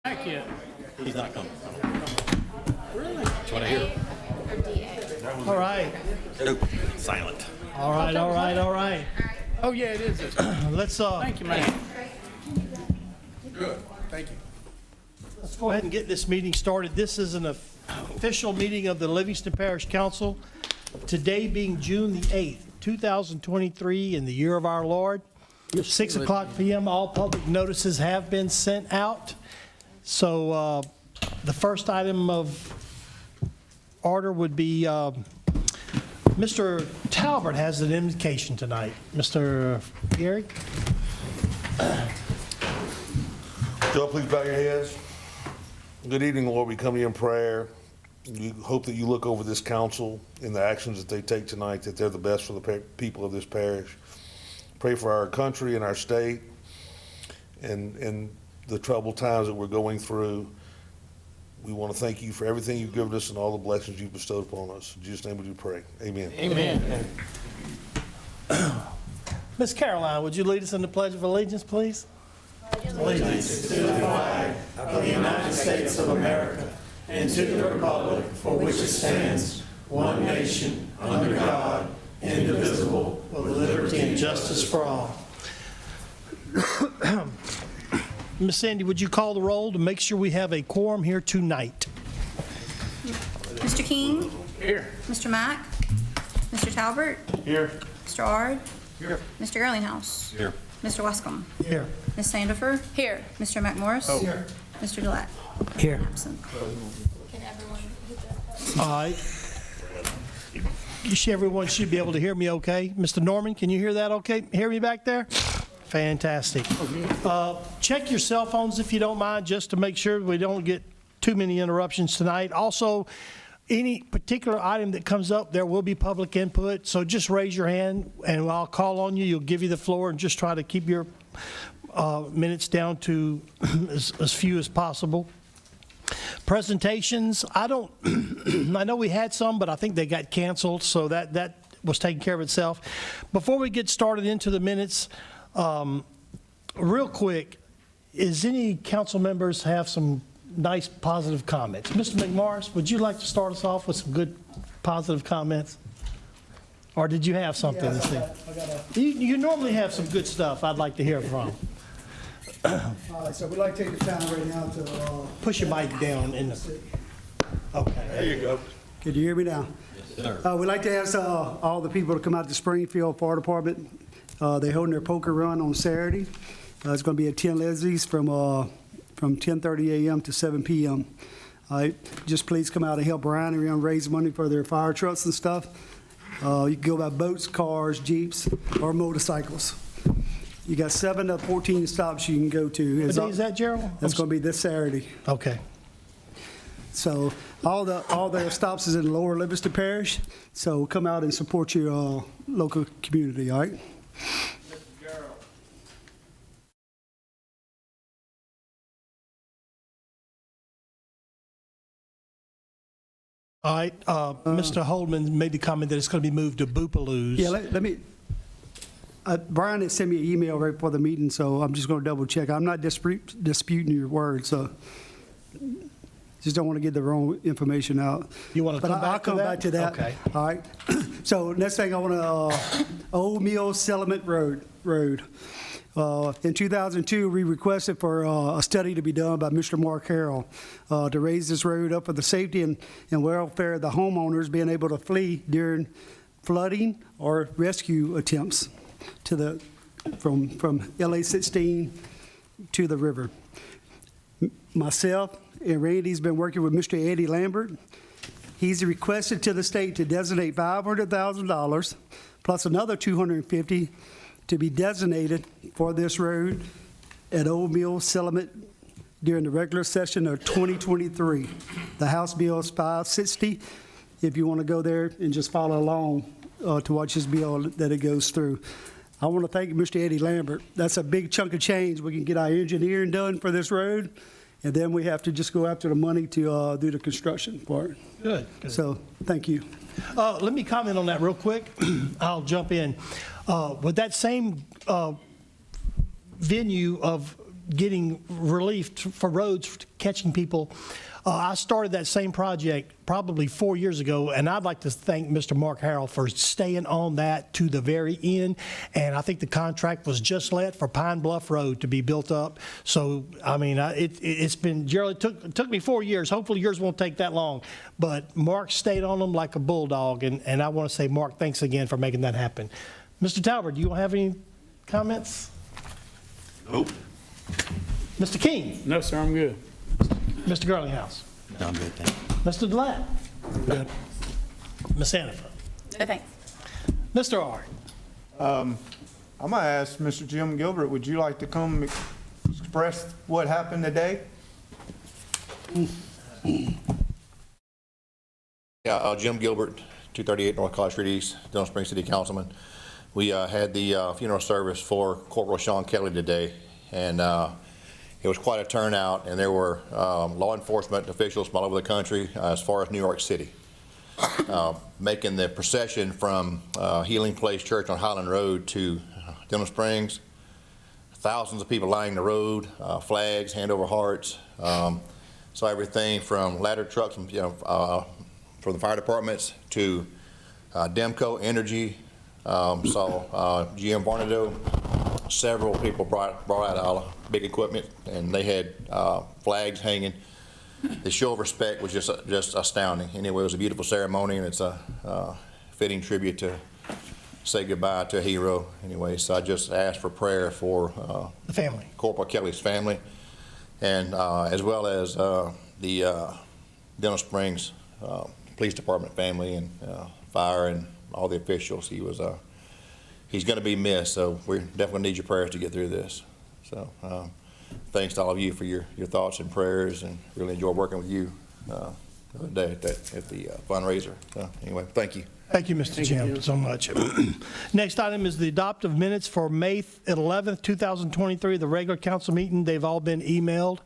Back yet? He's not coming. Really? That's what I hear. All right. Nope. Silent. All right. Oh, yeah, it is. Let's Thank you, man. Good. Thank you. let's go ahead and get this meeting started. This is an official meeting of the Livingston Parish Council. Today being June the 8th, 2023, in the year of our Lord. 6 o'clock p.m. All public notices have been sent out. So the first item of order would be Mr. Talbert has an invocation tonight. Mr. Gary? Y'all please bow your heads. Good evening, Lord. We come to you in prayer. We hope that you look over this council and the actions that they take tonight, that they're the best for the people of this parish. Pray for our country and our state and the troubled times that we're going through. We want to thank you for everything you've given us and all the blessings you've bestowed upon us. In Jesus' name we do pray. Amen. Amen. Miss Caroline, would you lead us in the Pledge of Allegiance, please? Allegiance to the flag of the United States of America and to the republic for which it stands, one nation, under God, indivisible, with liberty and justice for all. Miss Sandy, would you call the roll to make sure we have a quorum here tonight? Mr. King? Here. Mr. Mack? Mr. Talbert? Here. Mr. Ard? Here. Mr. Garlinghouse? Here. Mr. Westcomb? Here. Ms. Sandifer? Here. Mr. McMorris? Here. Mr. Gillette? Here. Absent. All right. Everyone should be able to hear me okay. Mr. Norman, can you hear that okay? Hear me back there? Fantastic. Check your cell phones if you don't mind, just to make sure we don't get too many interruptions tonight. Also, any particular item that comes up, there will be public input, so just raise your hand and I'll call on you. You'll give you the floor and just try to keep your minutes down to as few as possible. Presentations, I know we had some, but I think they got canceled, so that was taking care of itself. Before we get started into the minutes, real quick, is any council members have some nice positive comments? Mr. McMorris, would you like to start us off with some good positive comments? Or did you have something to say? You normally have some good stuff I'd like to hear from. All right, so we'd like to take the time right now to... Push your mic down. Okay. There you go. Can you hear me now? Yes, sir. We'd like to ask all the people to come out to Springfield Fire Department. They're holding their poker run on Saturday. It's going to be at 10 Leslie's from 10:30 a.m. to 7 p.m. All right, just please come out and help Brian around raise money for their fire trucks and stuff. You can go by boats, cars, Jeeps, or motorcycles. You got 7 to 14 stops you can go to. What day is that, Gerald? That's going to be this Saturday. Okay. So all their stops is in Lower Livingston Parish. So come out and support your local community, all right? All right, Mr. Holdman made the comment that it's going to be moved to Boopaloo's. Yeah, let me, Brian had sent me an email right before the meeting, so I'm just going to double check. I'm not disputing your words, so just don't want to get the wrong information out. You want to But come back to that? I'll come back to that. Okay. All right. So next thing I want to, Old Mill Settlement Road. In 2002, we requested for a study to be done by Mr. Mark Harrell to raise this road up for the safety and welfare of the homeowners being able to flee during flooding or rescue attempts to from LA 16 to the river. Myself and Randy's been working with Mr. Eddie Lambert. He's requested to the state to designate $500,000 plus another $250,000 to be designated for this road at Old Mill Settlement during the regular session of 2023. The House Bill is 560. If you want to go there and just follow along to watch this bill that it goes through. I want to thank Mr. Eddie Lambert. That's a big chunk of change. We can get our engineering done for this road, and then we have to just go after the money to do the construction part. Good. So, thank you. Let me comment on that real quick. I'll jump in. With that same venue of getting relief for roads, catching people. I started that same project probably 4 years ago, and I'd like to thank Mr. Mark Harrell for staying on that to the very end. And I think the contract was just let for Pine Bluff Road to be built up. So, I mean, it's been, Gerald, it took me 4 years. Hopefully yours won't take that long. But Mark stayed on them like a bulldog, and I want to say, Mark, thanks again for making that happen. Mr. Talbert, do you have any comments? Nope. Mr. King? No, sir, I'm good. Mr. Garlinghouse? No, I'm good, thank you. Mr. Delat? Good. Ms. Hannaford? No thanks. Mr. Ard? I'm going to ask Mr. Jim Gilbert, would you like to come express what happened today? Yeah, Jim Gilbert, 238 North College Street East, Denham Springs City Councilman. We had the funeral service for Corporal Sean Kelly today, and it was quite a turnout, and there were law enforcement officials from all over the country as far as New York City, making the procession from Healing Place Church on Highland Road to Denham Springs. Thousands of people lining the road, flags, hand over hearts. So everything from ladder trucks, from the fire departments to Demco Energy. Saw GM Varnado. Several people brought out all big equipment, and they had flags hanging. The show of respect was just astounding. Anyway, it was a beautiful ceremony, and it's a fitting tribute to say goodbye to a hero. Anyway, so I just asked for prayer for The family. Corporal Kelly's family, and as well as the Denham Springs Police Department family and fire and all the officials. He's going to be missed, so we definitely need your prayers to get through this. So thanks to all of you for your thoughts and prayers, and really enjoy working with you the other day at the fundraiser. So anyway, thank you. Thank you, Mr. Jim, so much. Next item is the adoptive minutes for May 11th, 2023, the regular council meeting. They've all been emailed.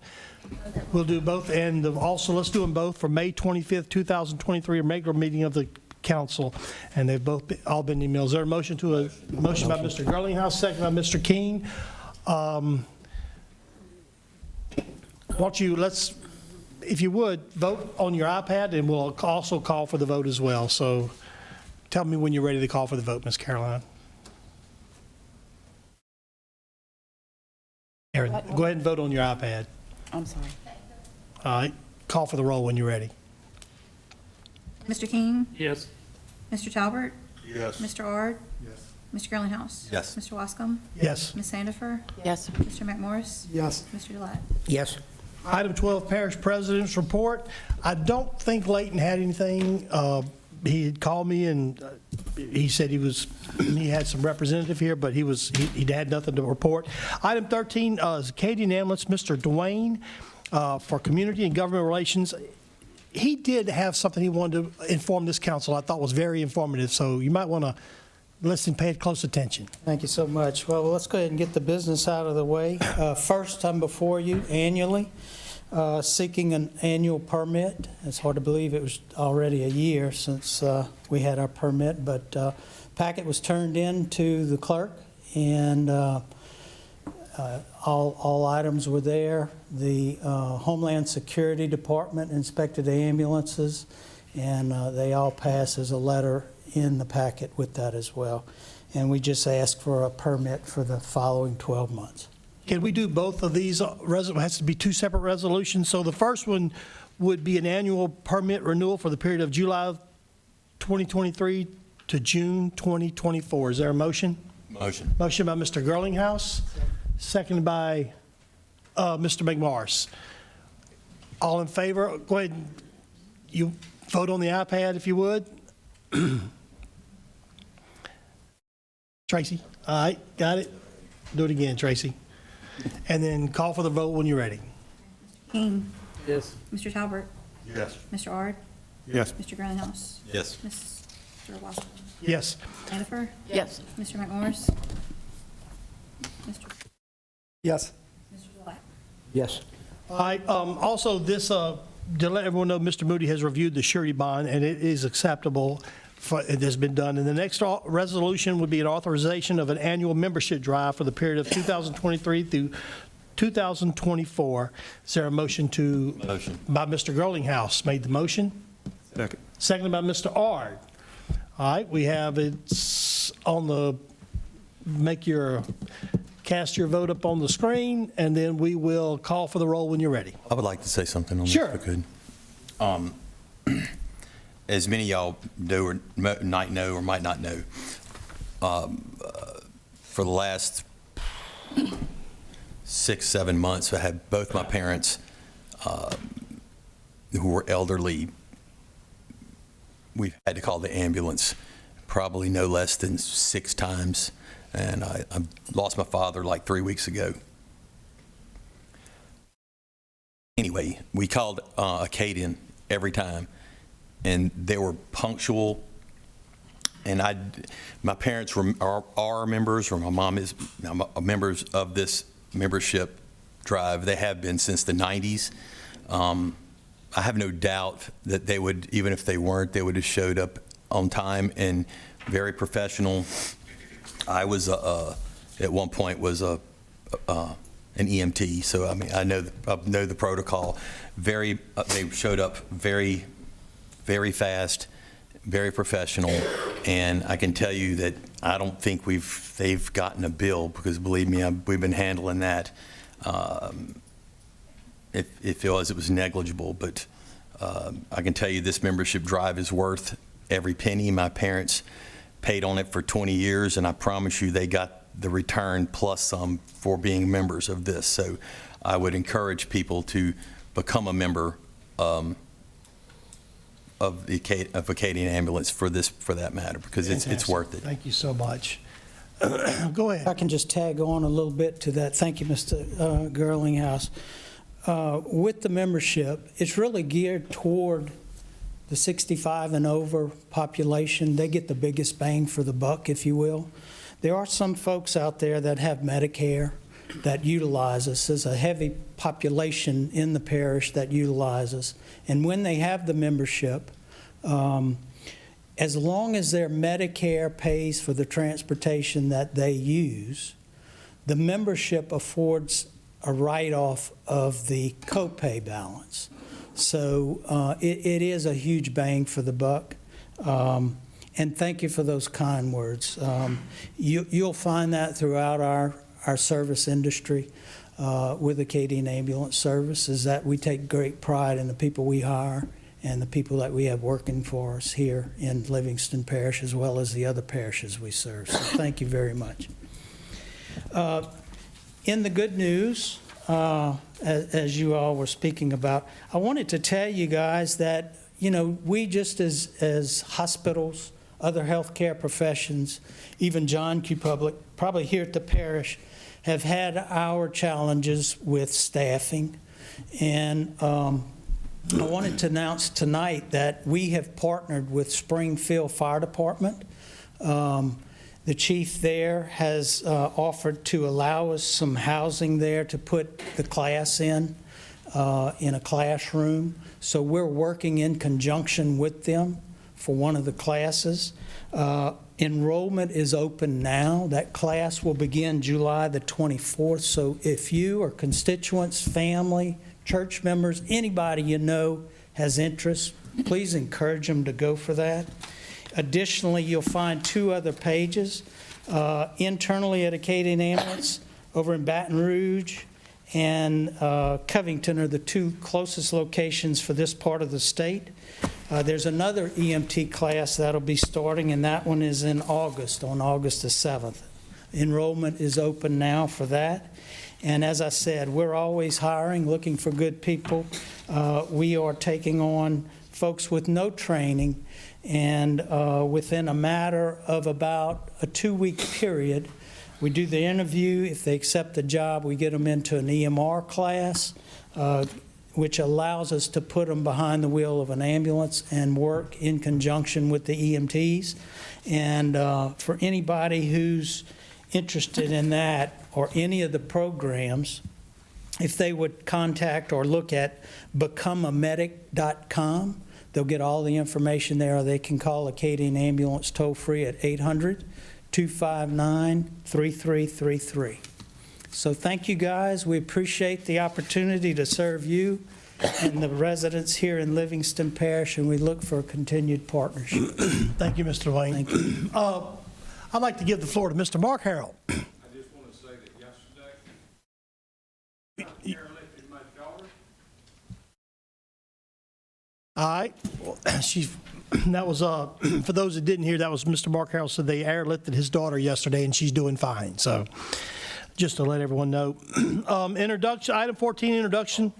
We'll do both, and also let's do them both for May 25th, 2023, a regular meeting of the council, and they've all been emailed. Is there a motion by Mr. Garlinghouse, second by Mr. King? Why don't you, if you would, vote on your iPad, and we'll also call for the vote as well. So tell me when you're ready to call for the vote, Ms. Caroline. Aaron, go ahead and vote on your iPad. I'm sorry. All right, call for the roll when you're ready. Mr. King? Yes. Mr. Talbert? Yes. Mr. Ard? Yes. Mr. Garlinghouse? Yes. Mr. Wascom? Yes. Ms. Sandifer? Yes. Mr. McMorris? Yes. Mr. Delat? Yes. Item 12, Parish President's Report. I don't think Layton had anything. He had called me, and he said he had some representative here, but he had nothing to report. Item 13 is Acadian Ambulance, Mr. Dwayne, for Community and Government Relations. He did have something he wanted to inform this council I thought was very informative, so you might want to listen, pay close attention. Thank you so much. Well, let's go ahead and get the business out of the way. First, I'm before you annually, seeking an annual permit. It's hard to believe it was already a year since we had our permit, but packet was turned in to the clerk, and all items were there. The Homeland Security Department inspected the ambulances, and they all pass as a letter in the packet with that as well. And we just asked for a permit for the following 12 months. Can we do both of these? It has to be two separate resolutions. So the first one would be an annual permit renewal for the period of July 2023 to June 2024. Is there a motion? Motion. Motion by Mr. Garlinghouse, seconded by Mr. McMorris. All in favor? Go ahead. You vote on the iPad if you would. Tracy? All right, got it. Do it again, Tracy. And then call for the vote when you're ready. King? Yes. Mr. Talbert? Yes. Mr. Ard? Yes. Mr. Garlinghouse? Yes. Mr. Wascom? Yes. Sandifer? Yes. Mr. McMorris? Mr. Yes. Delat? Yes. All right, also this, to let everyone know, Mr. Moody has reviewed the surety bond, and it is acceptable. It has been done. And the next resolution would be an authorization of an annual membership drive for the period of 2023 through 2024. Is there a motion to? Motion. By Mr. Girlinghouse, made the motion. Second. Seconded by Mr. Ard. All right, we have, it's on the, cast your vote up on the screen, and then we will call for the roll when you're ready. I would like to say something on this, Sure. if I could. As many of y'all know or might know or might not know, for the last 6-7 months, I had both my parents who were elderly. We've had to call the ambulance probably no less than 6 times, and I lost my father like 3 weeks ago. Anyway, we called Acadian every time, and they were punctual. And my parents are members, or my mom is members of this membership drive. They have been since the 90s. I have no doubt that they would, even if they weren't, they would have showed up on time and very professional. I was at one point was an EMT, so I mean I know the protocol. They showed up very, very fast, very professional, and I can tell you that I don't think they've gotten a bill, because believe me, we've been handling that. It was negligible, but I can tell you this membership drive is worth every penny. My parents paid on it for 20 years, and I promise you they got the return plus some for being members of this. So I would encourage people to become a member of Acadian Ambulance for that matter, because it's Fantastic. worth it. Thank you so much. Go ahead. I can just tag on a little bit to that. Thank you, Mr. Girlinghouse. With the membership, it's really geared toward the 65 and over population. They get the biggest bang for the buck, if you will. There are some folks out there that have Medicare that utilize us. There's a heavy population in the parish that utilize us. And when they have the membership, as long as their Medicare pays for the transportation that they use, the membership affords a write-off of the copay balance. So it is a huge bang for the buck. And thank you for those kind words. You'll find that throughout our service industry with Acadian Ambulance Service, is that we take great pride in the people we hire and the people that we have working for us here in Livingston Parish, as well as the other parishes we serve. So thank you very much. In the good news, as you all were speaking about, I wanted to tell you guys that, we just as hospitals, other healthcare professions, even John Q. Public, probably here at the parish, have had our challenges with staffing. And I wanted to announce tonight that we have partnered with Springfield Fire Department. The chief there has offered to allow us some housing there to put the class in a classroom. So we're working in conjunction with them for one of the classes. Enrollment is open now. That class will begin July the 24th. So if you or constituents, family, church members, anybody you know has interest, please encourage them to go for that. Additionally, you'll find 2 other pages internally at Acadian Ambulance over in Baton Rouge and Covington are the 2 closest locations for this part of the state. There's another EMT class that'll be starting, and that one is in August, on August the 7th. Enrollment is open now for that. And as I said, we're always hiring, looking for good people. We are taking on folks with no training, and within a matter of about a 2-week period, we do the interview. If they accept the job, we get them into an EMR class, which allows us to put them behind the wheel of an ambulance and work in conjunction with the EMTs. And for anybody who's interested in that or any of the programs, if they would contact or look at becomeamedic.com, they'll get all the information there, or they can call Acadian Ambulance toll-free at 800-259-3333. So thank you, guys. We appreciate the opportunity to serve you and the residents here in Livingston Parish, and we look for a continued partnership. Thank you, Mr. Wayne. Thank you. I'd like to give the floor to Mr. Mark Harrell. I just want to say that yesterday, Karen lifted my daughter. All right. Well, that was, for those that didn't hear, that was Mr. Mark Harrell said they airlifted his daughter yesterday, and she's doing fine. So just to let everyone know. Introduction, item 14, introduction.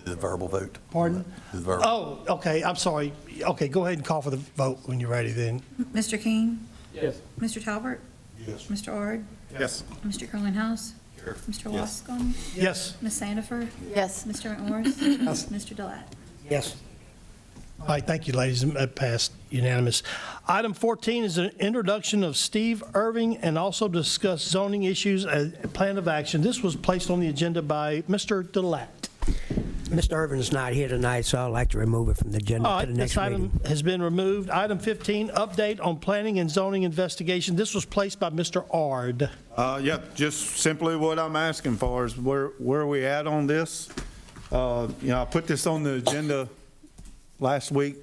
The verbal vote. Pardon? The verbal. Oh, okay, I'm sorry. Okay, go ahead and call for the vote when you're ready then. Mr. King? Yes. Mr. Talbert? Yes. Mr. Ard? Yes. Mr. Curlinghouse? Mr. Wascom? Yes. Ms. Sandifer? Yes. Mr. McMorris? Mr. Delat? Yes. All right, thank you, ladies. That passed unanimous. Item 14 is an introduction of Steve Irving and also discuss zoning issues and plan of action. This was placed on the agenda by Mr. Delat. Mr. Irvin's not here tonight, so I'd like to remove it from the agenda All to right, the next this item meeting. has been removed. Item 15, update on planning and zoning investigation. This was placed by Mr. Ard. Yeah, just simply what I'm asking for is where are we at on this? I put this on the agenda last week,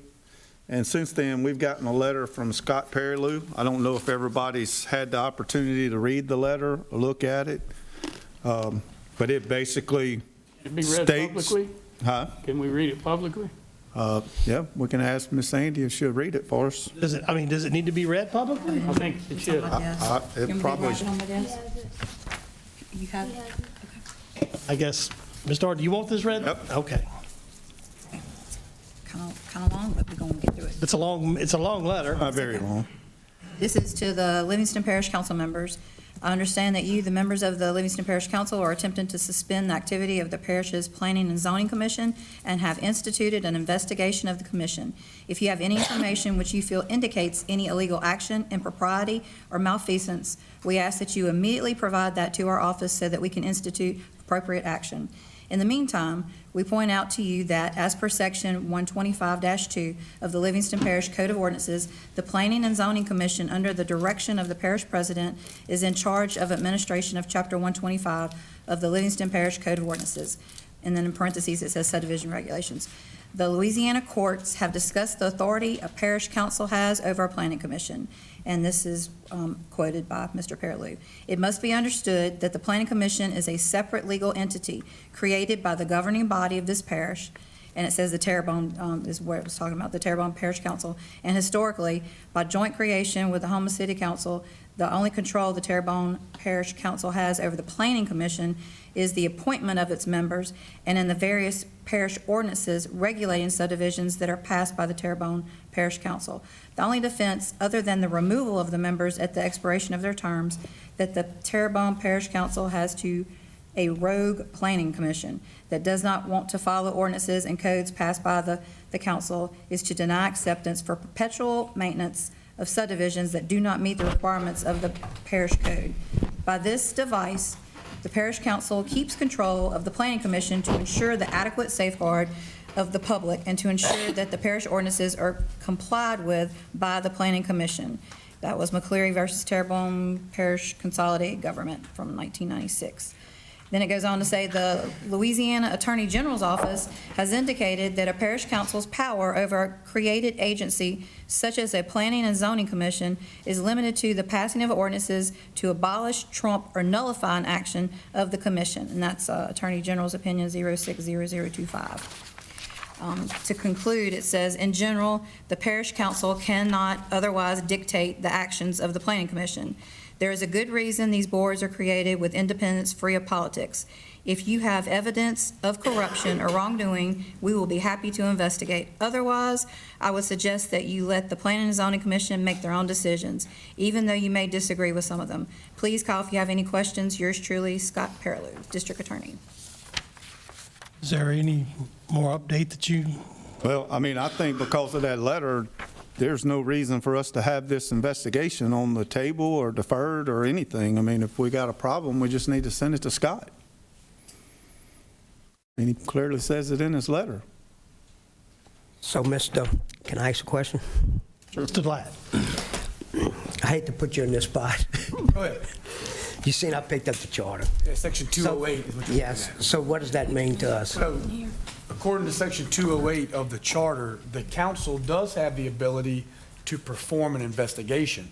and since then, we've gotten a letter from Scott Perilou. I don't know if everybody's had the opportunity to read the letter or look at it, but it basically It be read states... publicly? Huh? Can we read it publicly? Yeah, we can ask Miss Sandy if she'll read it for us. Does it need to be read publicly? I think it should. It probably... on my desk? You have it? I guess, Mr. Ard, do you want this read? Yep. Okay. Kind of long, but we're going to get through it. It's a long letter. Not very long. This is to the Livingston Parish Council members. I understand that you, the members of the Livingston Parish Council, are attempting to suspend the activity of the parish's Planning and Zoning Commission and have instituted an investigation of the commission. If you have any information which you feel indicates any illegal action, impropriety, or malfeasance, we ask that you immediately provide that to our office so that we can institute appropriate action. In the meantime, we point out to you that, as per Section 125-2 of the Livingston Parish Code of Ordinances, the Planning and Zoning Commission, under the direction of the parish president, is in charge of administration of Chapter 125 of the Livingston Parish Code of Ordinances. And then in parentheses, it says subdivision regulations. The Louisiana courts have discussed the authority a parish council has over a planning commission, and this is quoted by Mr. Perilou. It must be understood that the planning commission is a separate legal entity created by the governing body of this parish, and it says the Terrebonne is what it was talking about, the Terrebonne Parish Council, and historically, by joint creation with the Houma City Council, the only control the Terrebonne Parish Council has over the planning commission is the appointment of its members and in the various parish ordinances regulating subdivisions that are passed by the Terrebonne Parish Council. The only defense, other than the removal of the members at the expiration of their terms, that the Terrebonne Parish Council has to a rogue planning commission that does not want to follow ordinances and codes passed by the council, is to deny acceptance for perpetual maintenance of subdivisions that do not meet the requirements of the parish code. By this device, the parish council keeps control of the planning commission to ensure the adequate safeguard of the public and to ensure that the parish ordinances are complied with by the planning commission. That was McCleary versus Terrebonne Parish Consolidated Government from 1996. Then it goes on to say the Louisiana Attorney General's Office has indicated that a parish council's power over a created agency such as a planning and zoning commission is limited to the passing of ordinances to abolish, trump, or nullify an action of the commission. And that's Attorney General's Opinion 060025. To conclude, it says, in general, the parish council cannot otherwise dictate the actions of the planning commission. There is a good reason these boards are created with independence free of politics. If you have evidence of corruption or wrongdoing, we will be happy to investigate. Otherwise, I would suggest that you let the Planning and Zoning Commission make their own decisions, even though you may disagree with some of them. Please call if you have any questions. Yours truly, Scott Perilou, District Attorney. Is there any more update that you? Well, I mean, I think because of that letter, there's no reason for us to have this investigation on the table or deferred or anything. I mean, if we got a problem, we just need to send it to Scott. And he clearly says it in his letter. So, can I ask a question? Mr. Blatt. I hate to put you in this spot. Go ahead. You seen I picked up the charter. Section 208 is what you're Yes, looking at. so what does that mean to us? So, according to Section 208 of the charter, the council does have the ability to perform an investigation.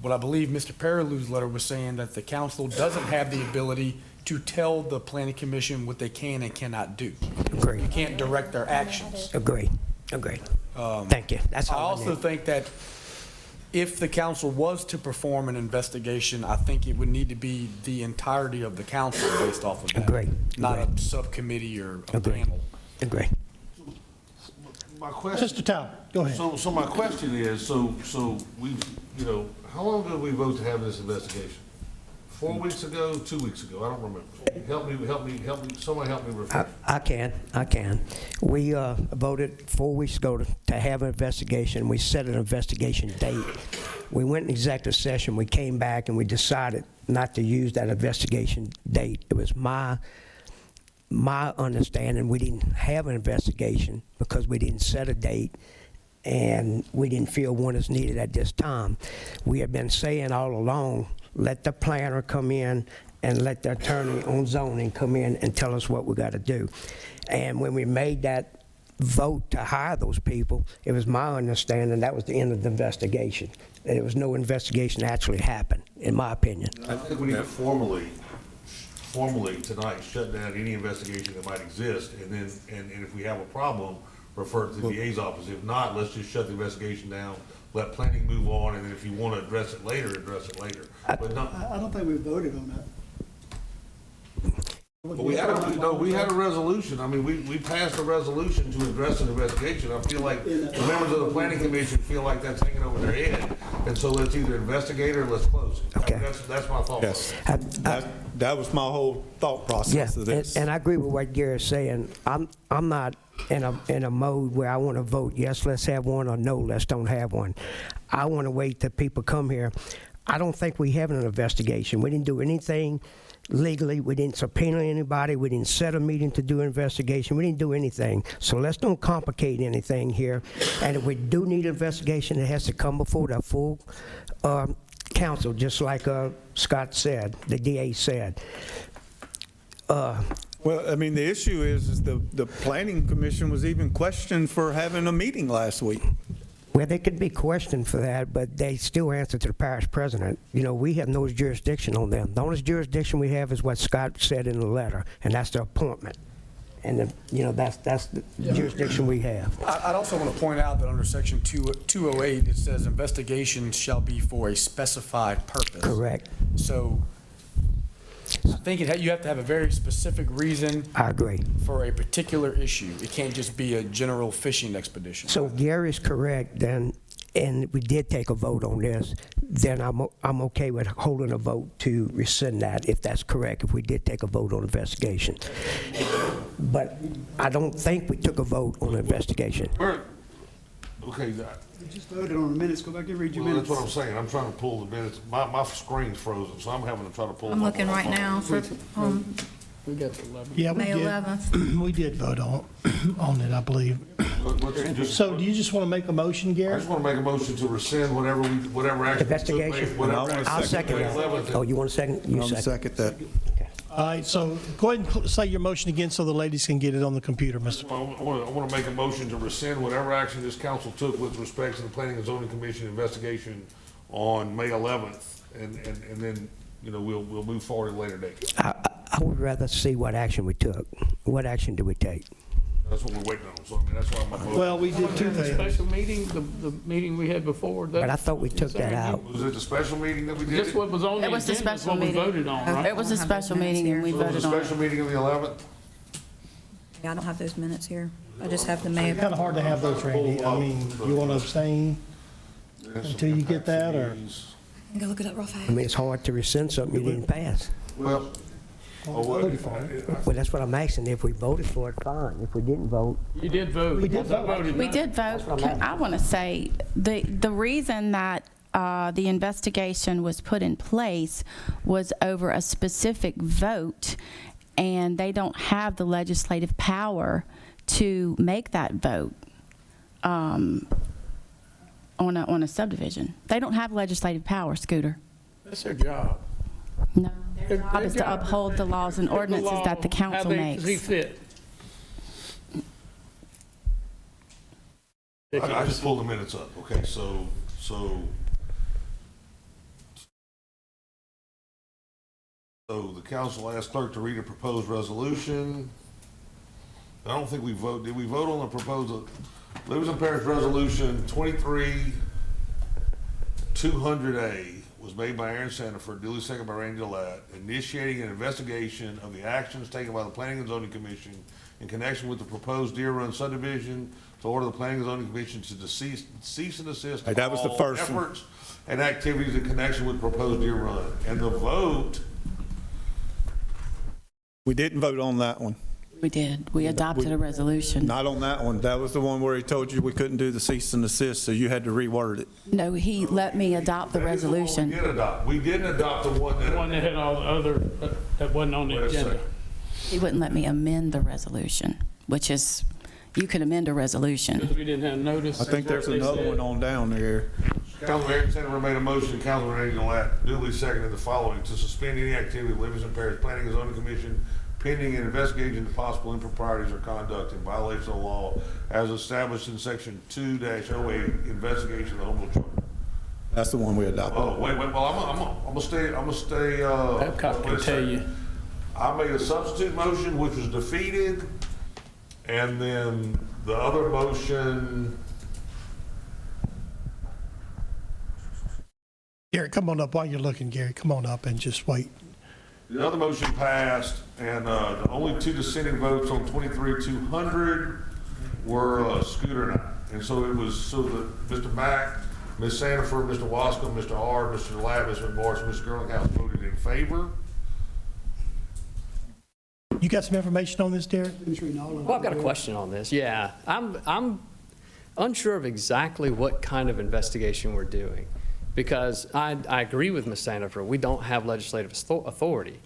But I believe Mr. Perilou's letter was saying that the council doesn't have the ability to tell the planning commission what they can and cannot do. Agree. You can't direct their actions. Agree. Thank you. That's I all I also need. think that if the council was to perform an investigation, I think it would need to be the entirety of the council based off of that. Agree. Not a Agree. subcommittee or a Agree. panel. Agree. My question. Mr. Town, go ahead. So my question is, so we, you know, how long ago did we vote to have this investigation? 4 weeks ago, 2 weeks ago? I don't remember. Help me, somebody help me refresh. I can. We voted 4 weeks ago to have an investigation. We set an investigation date. We went in executive session. We came back and we decided not to use that investigation date. It was my understanding we didn't have an investigation because we didn't set a date and we didn't feel one is needed at this time. We have been saying all along, let the planner come in and let the attorney on zoning come in and tell us what we got to do. And when we made that vote to hire those people, it was my understanding that was the end of the investigation. There was no investigation that actually happened, in my opinion. I think we need to formally tonight shut down any investigation that might exist, and then, and if we have a problem, refer it to the DA's office. If not, let's just shut the investigation down, let planning move on, and then if you want to address it later, address it later. But not. I don't think we voted on that. But we had a resolution. I mean, we passed a resolution to address an investigation. I feel like the members of the planning commission feel like that's hanging over their head. And so let's either investigate or let's close it. Okay. That's my thought. Yes. That was my whole thought process of this. And I agree with what Gary's saying. I'm not in a mode where I want to vote, yes, let's have one, or no, let's don't have one. I want to wait till people come here. I don't think we have an investigation. We didn't do anything legally. We didn't subpoena anybody. We didn't set a meeting to do an investigation. We didn't do anything. So let's don't complicate anything here. And if we do need an investigation, it has to come before the full council, just like Scott said, the DA said. Well, I mean, the issue is the planning commission was even questioned for having a meeting last week. Well, they could be questioned for that, but they still answer to the parish president. You know, we have no jurisdiction on them. The only jurisdiction we have is what Scott said in the letter, and that's the appointment. And, that's the jurisdiction we have. I'd also want to point out that under Section 208, it says investigations shall be for a specified purpose. Correct. So I think you have to have a very specific reason. I agree. For a particular issue. It can't just be a general fishing expedition. So if Gary's correct, then, and we did take a vote on this, then I'm okay with holding a vote to rescind that, if that's correct, if we did take a vote on investigation. But I don't think we took a vote on investigation. Okay. We just voted on the minutes. Go back and read your Well, minutes. that's what I'm saying. I'm trying to pull the minutes. My screen's frozen, so I'm having to try to pull them I'm up looking on my right phone. now for We got the 11. Yeah, we May did. 11th. We did vote on it, I believe. So do you just want to make a motion, I Gary? just want to make a motion to rescind whatever action. we took, Investigation? whatever And I'll second May that. 11th. Oh, you want a second? You I'll second that. All right, so go ahead and say your motion again so the ladies can get it on the computer, Mr. I want to make a motion to rescind whatever action this council took with respect to the Planning and Zoning Commission investigation on May 11th, and then, we'll move forward at a later date. I would rather see what action we took. What action did we take? That's what we're waiting on, so I mean, that's why my motion. Well, we did two The things. special meeting, the meeting we had before that. But I thought we took that out. Was it the special meeting that we did? Just what was on the It was the agenda is special what we meeting. voted on, right? It was a special meeting and we So it was voted a on it. special meeting on the 11th? Yeah, I don't have those minutes here. I just have the May. Kind of hard to have those, Randy. I mean, you want to abstain until you get that, or? Go look it up real fast. I mean, it's hard to rescind something you didn't pass. Well, Well, that's what I'm asking. If we voted for it, fine. If we didn't vote, You did vote. We did vote. Voted We no. did vote. I want to say, the reason that the investigation was put in place was over a specific vote, and they don't have the legislative power to make that vote on a subdivision. They don't have legislative power, Scooter. That's their job. No, their job is to uphold the laws and ordinances that the council How makes. they see fit. I just pulled the minutes up, okay, so the council asked clerk to read a proposed resolution. I don't think we vote, did we vote on the proposal? Livingston Parish Resolution 23-200A was made by Aaron Sandifer, duly seconded by Randy Latt, initiating an investigation of the actions taken by the Planning and Zoning Commission in connection with the proposed Deer Run subdivision, to order the Planning and Zoning Commission to cease and desist Hey, that was the all first one. efforts and activities in connection with proposed Deer Run. And the vote, We didn't vote on that one. We did. We adopted a resolution. Not on that one. That was the one where he told you we couldn't do the cease and desist, so you had to reword it. No, he let me adopt the that is the one resolution. we did adopt. We didn't adopt the one The one that. that had all the other, that wasn't on the Wait a agenda. second. He wouldn't let me amend the resolution, which is, you can amend a resolution. Because we didn't have notice. I think there's another one on down there. Councilman Aaron Sandifer made a motion, Councilman Randy Latt duly seconded the following: to suspend any activity of Livingston Parish Planning and Zoning Commission pending an investigation into possible improprieties or conduct in violation of the law as established in section 2-08, investigation of the home rule charter. That's the one we adopted. Oh, wait, well, I'm gonna stay, Babcock can wait a tell you. second. I made a substitute motion, which was defeated, and then the other motion, Gary, come on up while you're looking, Gary. Come on up and just wait. the other motion passed, and the only two dissenting votes on 23-200 were Scooter and I. And so it was, so that Mr. Mack, Ms. Sandifer, Mr. Wascom, Mr. R., Mr. Ladd, Ms. McMorris, and Ms. Girlinghouse voted in favor. You got some information on this, Derek? Well, I've got a question on this. Yeah, I'm unsure of exactly what kind of investigation we're doing, because I agree with Ms. Sandifer. We don't have legislative authority.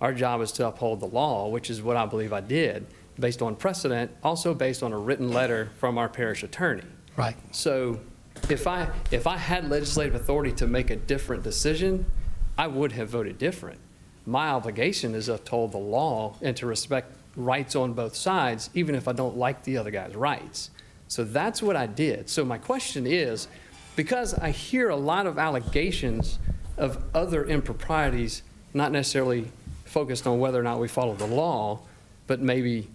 Our job is to uphold the law, which is what I believe I did, based on precedent, also based on a written letter from our parish attorney. Right. So if I had legislative authority to make a different decision, I would have voted different. My obligation is to uphold the law and to respect rights on both sides, even if I don't like the other guy's rights. So that's what I did. So my question is, because I hear a lot of allegations of other improprieties, not necessarily focused on whether or not we follow the law, but maybe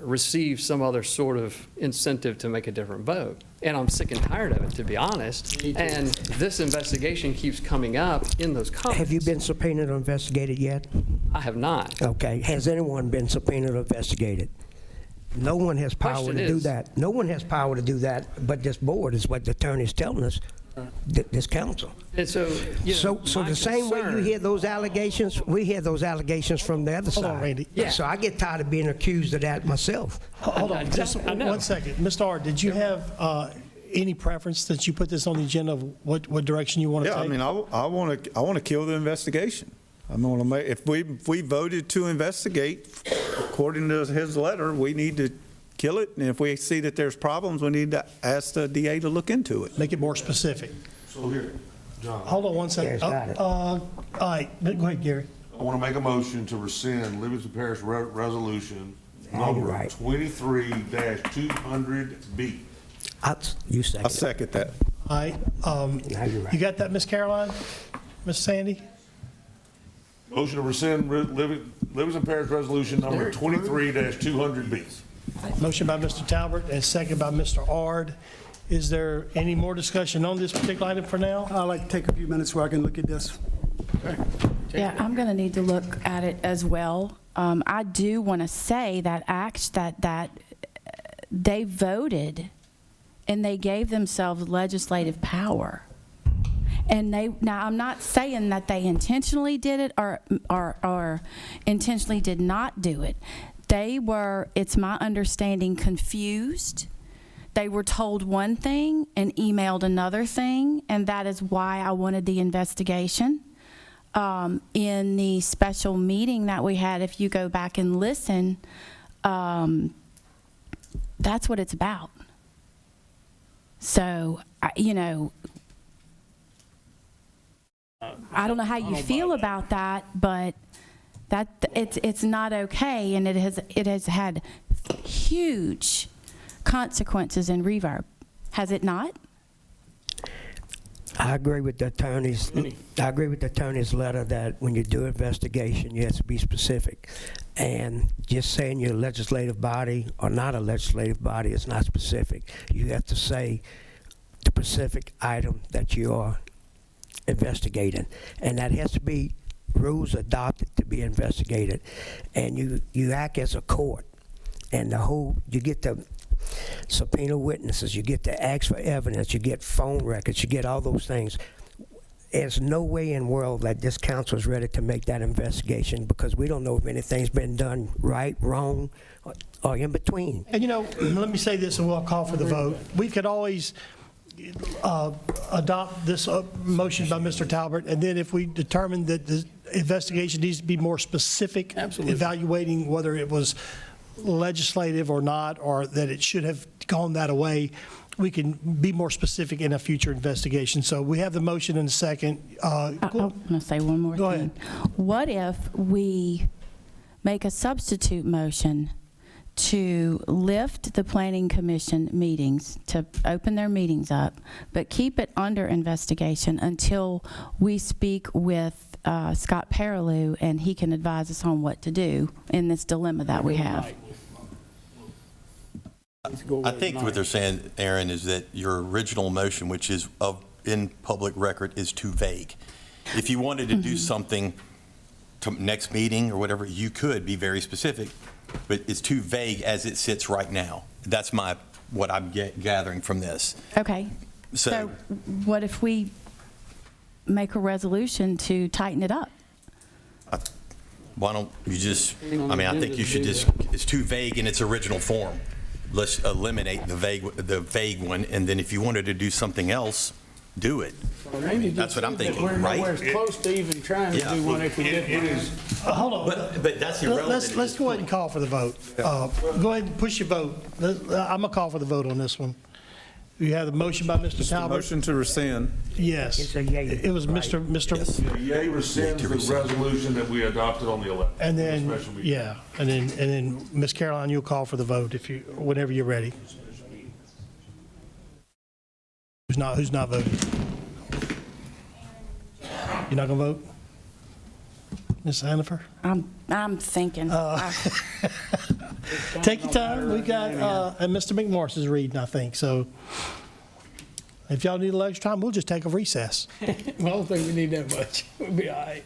receive some other sort of incentive to make a different vote. And I'm sick and tired of it, to be honest. And this investigation keeps coming up in those comments. Have you been subpoenaed or investigated yet? I have not. Okay. Has anyone been subpoenaed or investigated? No one has power Question to do is- that. No one has power to do that, but this board is what the attorney's telling us, this council. And so, you know, So my the same way you concern- hear those allegations, we hear those allegations from the other side. Hold on, Randy. Yeah. So I get tired of being accused of that myself. Hold I on, just I know. 1 second. Mr. R., did you have any preference that you put this on the agenda of what direction you want to Yeah, take? I mean, I want to kill the investigation. I'm going to make, if we voted to investigate, according to his letter, we need to kill it. And if we see that there's problems, we need to ask the DA to look into it. Make it more specific. So here, John, Hold on 1 second. Gary's got it. All right, go ahead, Gary. I want to make a motion to rescind Livingston Parish Resolution Yeah, you're number right. 23-200B. You I second it. second that. All right, Now you're right. you got that, Miss Caroline? Miss Sandy? Motion to rescind Livingston Parish Resolution number 23-200B. Motion by Mr. Talbot and second by Mr. Ard. Is there any more discussion on this particular item for now? I'd like to take a few minutes where I can look at this. Yeah, I'm going to need to look at it as well. I do want to say that that they voted and they gave themselves legislative power. And now I'm not saying that they intentionally did it or intentionally did not do it. They were, it's my understanding, confused. They were told one thing and emailed another thing, and that is why I wanted the investigation. In the special meeting that we had, if you go back and listen, that's what it's about. So, you know, I don't know how you feel about that, but it's not okay, and it has had huge consequences in Reverb, has it not? I agree with the attorney's. I agree with the attorney's letter that when you do investigation, you have to be specific, and just saying you're a legislative body or not a legislative body is not specific. You have to say the specific item that you are investigating, and that has to be rules adopted to be investigated, and you act as a court, and you get to subpoena witnesses, you get to ask for evidence, you get phone records, you get all those things. There's no way in the world that this council is ready to make that investigation because we don't know if anything's been done right, wrong, or in between. And let me say this and we'll call for the vote. We could always adopt this motion by Mr. Talbert, and then if we determine that the investigation needs to be more specific, evaluating whether it was legislative or not, or that it should have gone that way, we can be more specific in a future investigation. So we have the motion in a second. I'm going to say one more Go thing. ahead. What if we make a substitute motion to lift the Planning Commission meetings, to open their meetings up, but keep it under investigation until we speak with Scott Perilou and he can advise us on what to do in this dilemma that we have? I think what they're saying, Aaron, is that your original motion, which is in public record, is too vague. If you wanted to do something to next meeting or whatever, you could be very specific, but it's too vague as it sits right now. That's what I'm gathering from this. Okay. So what if we make a resolution to tighten it up? Why don't you just, I think you should just, it's too vague in its original form. Let's eliminate the vague one, and then if you wanted to do something else, do it. That's what I'm thinking, We're right? nowhere close to even trying to do one if we did one. Hold on. But that's irrelevant. Let's go ahead and call for the vote. Go ahead and push your vote. I'm going to call for the vote on this one. We have the motion by Mr. Talbot. Motion to rescind. Yes. It's a yay. It was Mr. Yea rescinds the resolution that we adopted on the 11th. And then, Special meeting. yeah, and then Ms. Caroline, you'll call for the vote whenever you're ready. Who's not voting? You're not gonna vote? Ms. Hannaford? I'm thinking. Take your time. We got, and Mr. McMorris is reading, I think, so if y'all need a little extra time, we'll just take a recess. Well, I don't think we need that much. We'll be all right.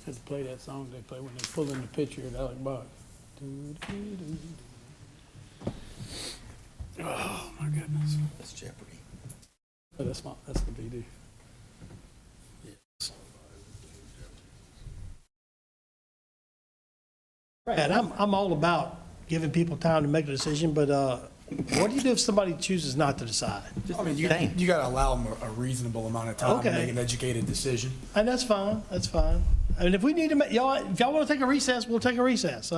Have to play that song they play when they pull in the picture at Alec Box. Oh, my goodness. That's Jeopardy. Oh, that's not, that's the BD. Brad, I'm all about giving people time to make a decision, but what do you do if somebody chooses not to decide? I mean, you got to allow them a reasonable amount of time to make an educated decision. And that's fine, that's fine. I mean, if we need to make, if y'all want to take a recess, we'll take a recess.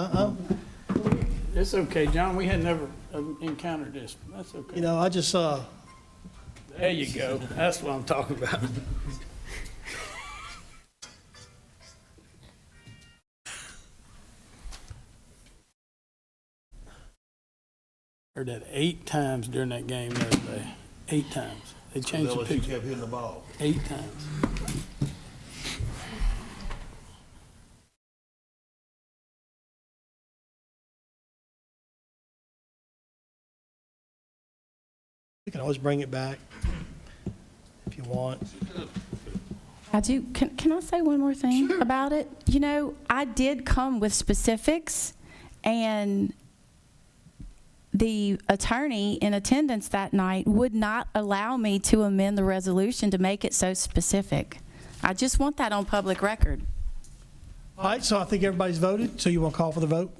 It's okay, John, we had never encountered this. That's okay. I just, There you go. That's what I'm talking about. Heard that 8 times during that game the other day. 8 times. They changed the picture. kept hitting the ball. 8 times. you can always bring it back if you want. I do. Can I say one more thing about it? I did come with specifics, and the attorney in attendance that night would not allow me to amend the resolution to make it so specific. I just want that on public record. All right, so I think everybody's voted, so you want to call for the vote?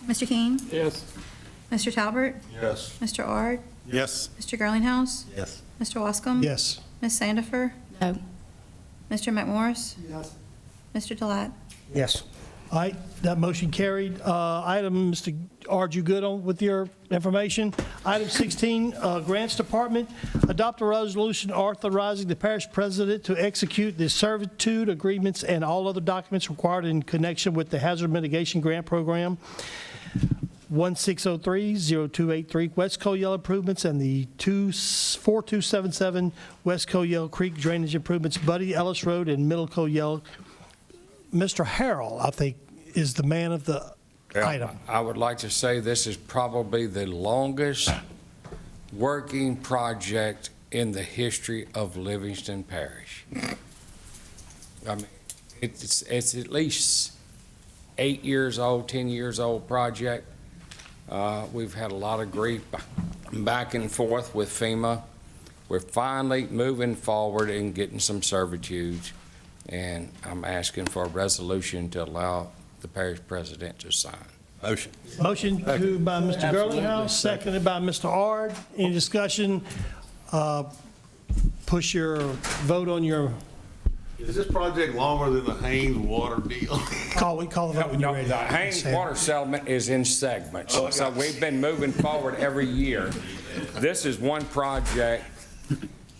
Mr. King? Yes. Mr. Talbert? Yes. Mr. Ard? Yes. Mr. Garlinghouse? Yes. Mr. Wascom? Yes. Ms. Sandifer? No. Mr. McMorris? Yes. Mr. Talat? Yes. All right, that motion carried. Item, Mr. Ard, you good on with your information? Item 16, Grants Department, adopt a resolution authorizing the parish president to execute the servitude agreements and all other documents required in connection with the Hazard Mitigation Grant Program 1603-0283 West Coyell Improvements and the 4277 West Coyell Creek Drainage Improvements, Buddy Ellis Road and Middle Coyell. Mr. Harrell, I think, is the man of the item. I would like to say this is probably the longest working project in the history of Livingston Parish. I mean, it's at least 8 years old, 10 years old project. We've had a lot of grief back and forth with FEMA. We're finally moving forward and getting some servitudes, and I'm asking for a resolution to allow the parish president to sign. Motion. Motion to by Mr. Girlinghouse, seconded by Mr. Ard. Any discussion? Push your vote on your, Is this project longer than the Haynes water deal? call the vote when you're ready. The Haynes water settlement is in segments, so we've been moving forward every year. This is one project.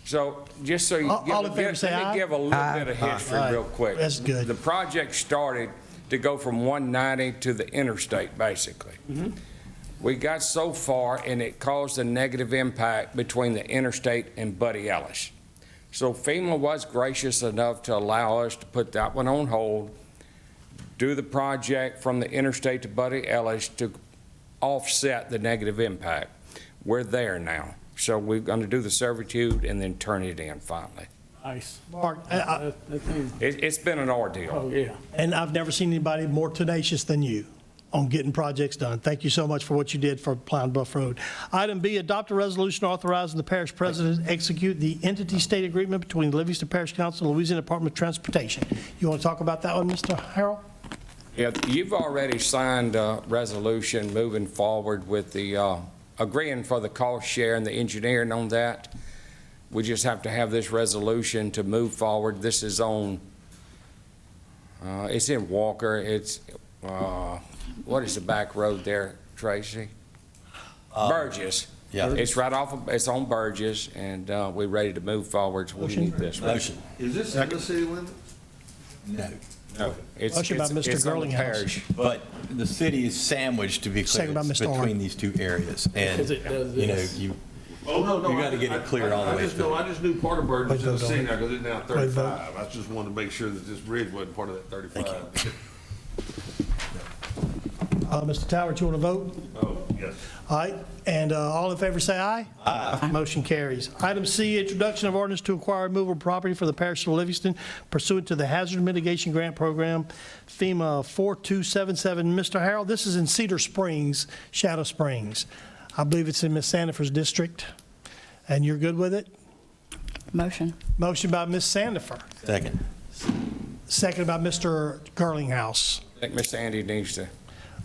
So just so you All in favor, say let aye. me give a little bit of history real quick. That's good. The project started to go from 190 to the interstate, basically. We got so far, and it caused a negative impact between the interstate and Buddy Ellis. So FEMA was gracious enough to allow us to put that one on hold, do the project from the interstate to Buddy Ellis to offset the negative impact. We're there now. So we're going to do the servitude and then turn it in finally. Nice. Mark, It's been an ordeal. Oh, yeah. and I've never seen anybody more tenacious than you on getting projects done. Thank you so much for what you did for Plow and Bluff Road. Item B, adopt a resolution authorizing the parish president to execute the entity state agreement between the Livingston Parish Council and Louisiana Department of Transportation. You want to talk about that one, Mr. Harrell? Yeah, you've already signed a resolution moving forward with the, agreeing for the cost share and the engineering on that. We just have to have this resolution to move forward. This is on, it's in Walker. It's, what is the back road there, Tracy? Burgess. Yeah. It's right off of, it's on Burgess, and we're ready to move forward, so we need this. Motion. Is this in the city limits? No. No, it's Motion by Mr. it's on the Girlinghouse. parish. But the city is sandwiched, to be clear, Second by it's Mr. Ard. between these two areas. And, Because it does you know, this. you No. You gotta get it clear all the way through. I just knew part of Burgess in the Wait, vote on city it. now because it's now Wait, vote. 35. I just wanted to make sure that this bridge wasn't part of that 35. Mr. Towers, you want to vote? Oh, yes. All right, and all in favor say aye. Aye. Motion carries. Item C, introduction of ordinance to acquire movable property for the parish of Livingston pursuant to the Hazard Mitigation Grant Program, FEMA 4277. Mr. Harrell, this is in Cedar Springs, Shadow Springs. I believe it's in Ms. Sandifer's district, and you're good with it? Motion. Motion by Ms. Sandifer, second. second by Mr. Girlinghouse. I think Mr. Andy needs to.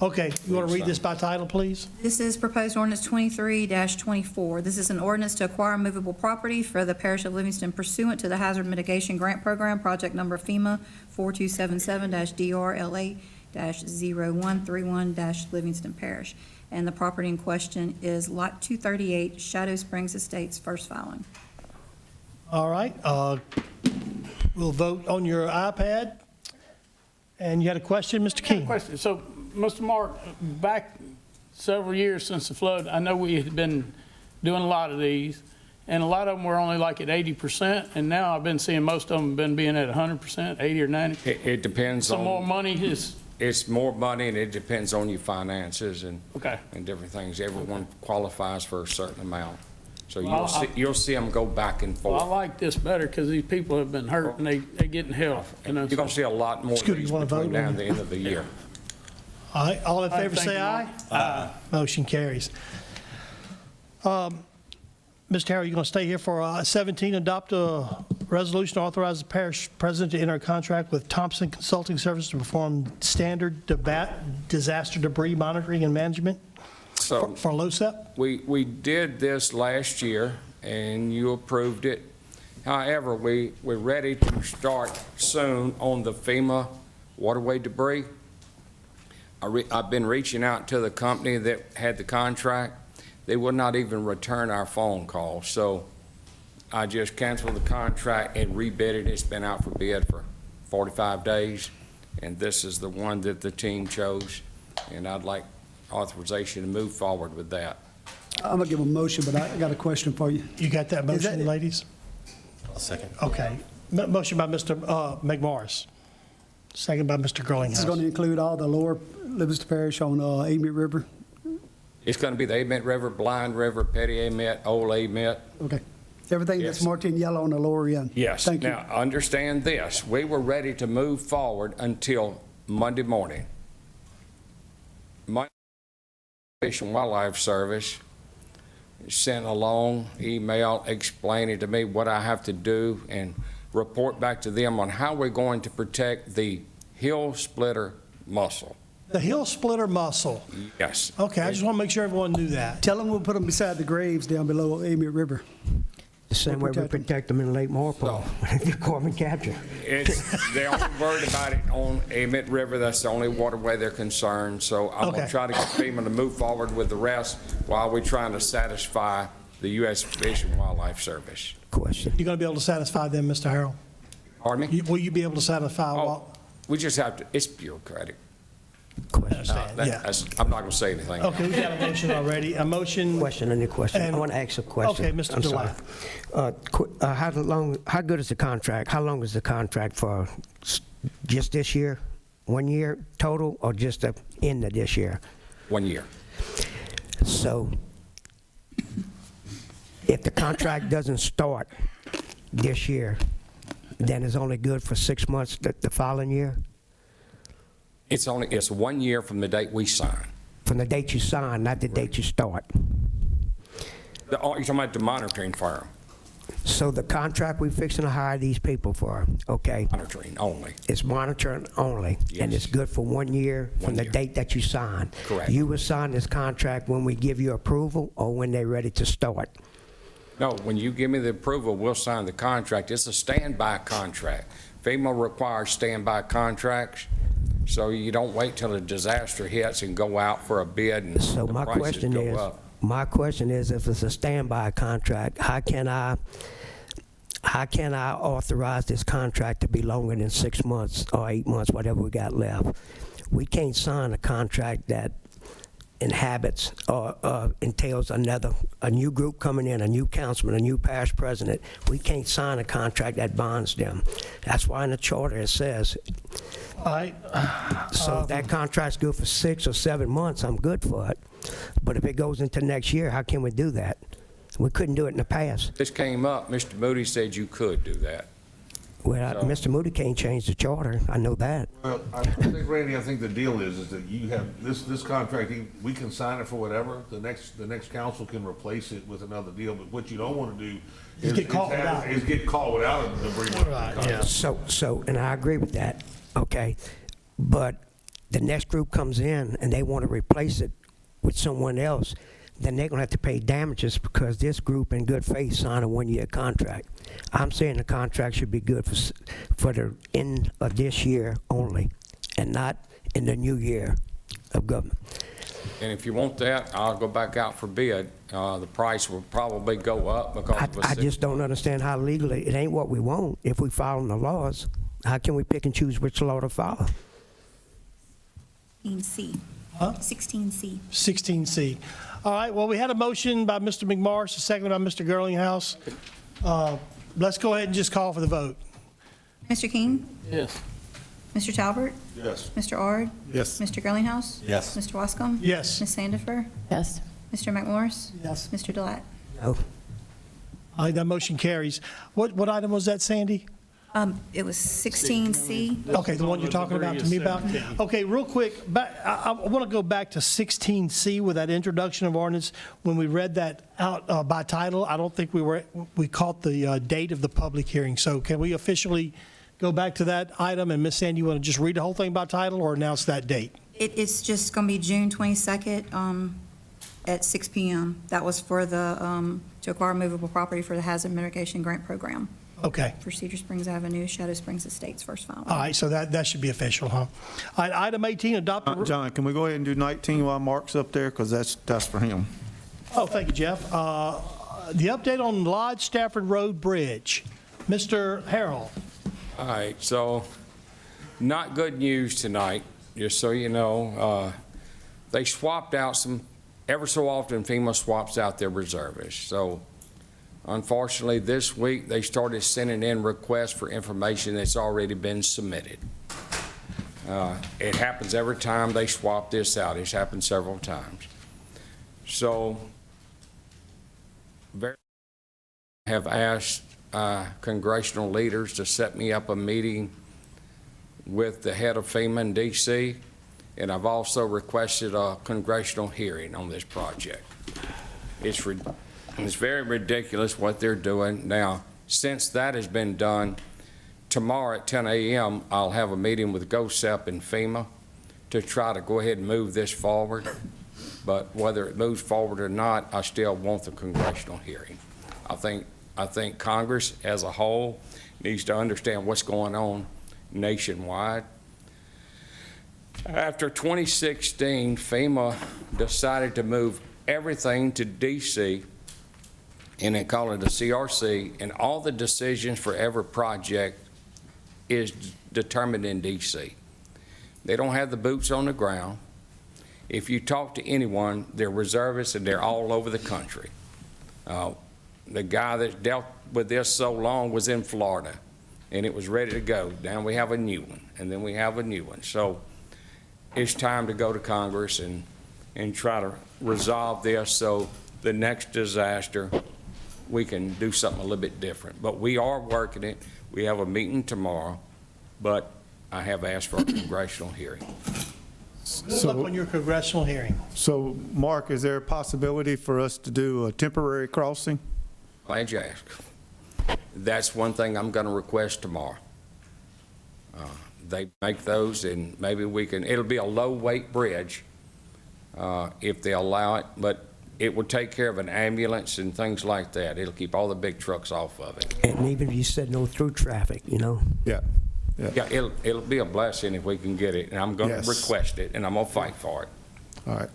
Okay, you want to read this by title, please? This is proposed ordinance 23-24. This is an ordinance to acquire movable property for the parish of Livingston pursuant to the Hazard Mitigation Grant Program, project number FEMA 4277-DRLA-0131- Livingston Parish. And the property in question is Lot 238, Shadow Springs Estates, first filing. All right, we'll vote on your iPad. And you had a question, Mr. King? Question. So, Mr. Mark, back several years since the flood, I know we had been doing a lot of these, and a lot of them were only like at 80%, and now I've been seeing most of them been being at 100%, 80 or 90. It depends on. Some more money is, It's more money, and it depends on your finances and okay. and different things. Everyone qualifies for a certain amount. So Well, you'll see them go back and Well, I forth. like this better because these people have been hurt and they getting help. You know, You're going to see a lot more of Scooter, these you wanna between vote now on and the end of the year. All right, all in All right, favor thank say you, aye. Mark. Aye. Motion carries. Mr. Harrell, you going to stay here for 17, adopt a resolution to authorize the parish president to enter a contract with Thompson Consulting Services to perform standard disaster debris monitoring and management So for LoSEP? we did this last year, and you approved it. However, we're ready to start soon on the FEMA waterway debris. I've been reaching out to the company that had the contract. They would not even return our phone calls. So I just canceled the contract and rebid it. It's been out for bid for 45 days, and this is the one that the team chose, and I'd like authorization to move forward with that. I'm going to give a motion, but I got a question for you. You got that motion, ladies? I'll second. Okay. Motion by Mr. McMorris, second by Mr. This is going to Girlinghouse. include all the lower Livingston Parish on Amite River? It's going to be the Amite River, Blind River, Petty Amite, Old Amite. Okay. Everything that's Yes. marked in yellow on the lower end? Yes. Thank you. Now, understand this. We were ready to move forward until Monday morning. My Fish and Wildlife Service sent a long email explaining to me what I have to do and report back to them on how we're going to protect the hill splitter mussel. The hill splitter mussel. Yes. Okay, I just want to make sure everyone knew that. Tell them we'll put them beside the graves down below Amite River. The same way we protect 'em. protect them in Lake Marpole, carbon capture. They're only worried about it on Amite River. That's the only waterway they're concerned. So I'm going Okay. to try to get FEMA to move forward with the rest while we're trying to satisfy the U.S. Fish and Wildlife Service. Question. You going to be able to satisfy them, Mr. Harrell? Pardon me? Will you be able to satisfy? Oh, we just have to, it's bureaucratic. Understand, yeah. I'm not going to say anything. Okay, we got a motion already. A motion. Question, any question? And- I want to ask a question. Okay, Mr. I'm sorry. How good is the contract? How long is the contract for? Just this year? 1 year total, or just the end of this year? 1 year. So if the contract doesn't start this year, then it's only good for 6 months the following year? It's 1 year from the date we sign. From the date you sign, not the date you start. You're talking about the monitoring firm, So the contract we fixing to hire these people for, okay, monitoring only. it's monitoring only, and Yes. it's good for 1 year from 1 the year. date that you sign. Correct. You will sign this contract when we give you approval or when they're ready to start. No, when you give me the approval, we'll sign the contract. It's a standby contract. FEMA requires standby contracts, so you don't wait till a disaster hits and go out for a bid and So the my prices question go is, up. if it's a standby contract, how can I authorize this contract to be longer than 6 months or 8 months, whatever we got left? We can't sign a contract that inhabits or entails a new group coming in, a new councilman, a new parish president. We can't sign a contract that bonds them. That's why in the charter it says, All right. so if that contract's good for 6 or 7 months, I'm good for it. But if it goes into next year, how can we do that? We couldn't do it in the past. This came up, Mr. Moody said you could do that. Well, Mr. Moody can't change the charter. I know that. Well, I think, Randy, I think the deal is that you have, this contract, we can sign it for whatever, the next council can replace it with another deal, but what you don't want to do is get caught without it. is get caught without it to bring one Right, to the yeah. So, and I agree with that, okay? But the next group comes in and they want to replace it with someone else, then they're going to have to pay damages because this group in good faith signed a 1 year contract. I'm saying the contract should be good for the end of this year only and not in the new year of government. And if you want that, I'll go back out for bid. The price will probably go up because of I just don't understand how legally, it ain't what we want. If we follow the laws, how can we pick and choose which law to follow? 16C. Huh? 16C. 16C. All right, well, we had a motion by Mr. McMorris, a second by Mr. Girlinghouse. Let's go ahead and just call for the vote. Mr. King? Yes. Mr. Talbert? Yes. Mr. Ard? Yes. Mr. Girlinghouse? Yes. Mr. Wascom? Yes. Ms. Sandifer? Yes. Mr. McMorris? Yes. Mr. Delatt? No. All right, that motion carries. What item was that, Sandy? It was 16C. Okay, the one you're talking about to me about? Okay, real quick, I want to go back to 16C with that introduction of ordinance. When we read that out by title, I don't think we caught the date of the public hearing. So can we officially go back to that item? And Ms. Sandy, you want to just read the whole thing by title or announce that date? It's just going to be June 22nd at 6 p.m. That was for the, to acquire movable property for the hazard mitigation grant program. Okay. for Cedar Springs Avenue, Shadow Springs Estates, first final. All right, so that should be official, huh? All right, item 18, adopt. John, can we go ahead and do 19 while Mark's up there? Because that's for him. Oh, thank you, Jeff. The update on Lodge Stafford Road Bridge. Mr. Harrell. All right, so not good news tonight, just so you know. They swapped out some, ever so often FEMA swaps out their reservists. So unfortunately, this week, they started sending in requests for information that's already been submitted. It happens every time they swap this out. It's happened several times. So have asked congressional leaders to set me up a meeting with the head of FEMA in D.C., and I've also requested a congressional hearing on this project. It's very ridiculous what they're doing. Now, since that has been done, tomorrow at 10 a.m., I'll have a meeting with GOSEP and FEMA to try to go ahead and move this forward. But whether it moves forward or not, I still want the congressional hearing. I think Congress as a whole needs to understand what's going on nationwide. After 2016, FEMA decided to move everything to D.C. and they call it a CRC, and all the decisions for every project is determined in D.C. They don't have the boots on the ground. If you talk to anyone, they're reservists and they're all over the country. The guy that dealt with this so long was in Florida, and it was ready to go. Now we have a new one, and then we have a new one. So it's time to go to Congress and try to resolve this so the next disaster we can do something a little bit different. But we are working it. We have a meeting tomorrow, but I have asked for a congressional hearing. Good luck on your congressional hearing. So, Mark, is there a possibility for us to do a temporary crossing? Glad you asked. That's one thing I'm going to request tomorrow. They make those, and maybe we can, it'll be a low-weight bridge if they allow it, but it will take care of an ambulance and things like that. It'll keep all the big trucks off of it. And even if you said no through traffic, you know? Yeah. Yeah, it'll be a blessing if we can get it, and I'm going to request it, and I'm going to fight for it. All right.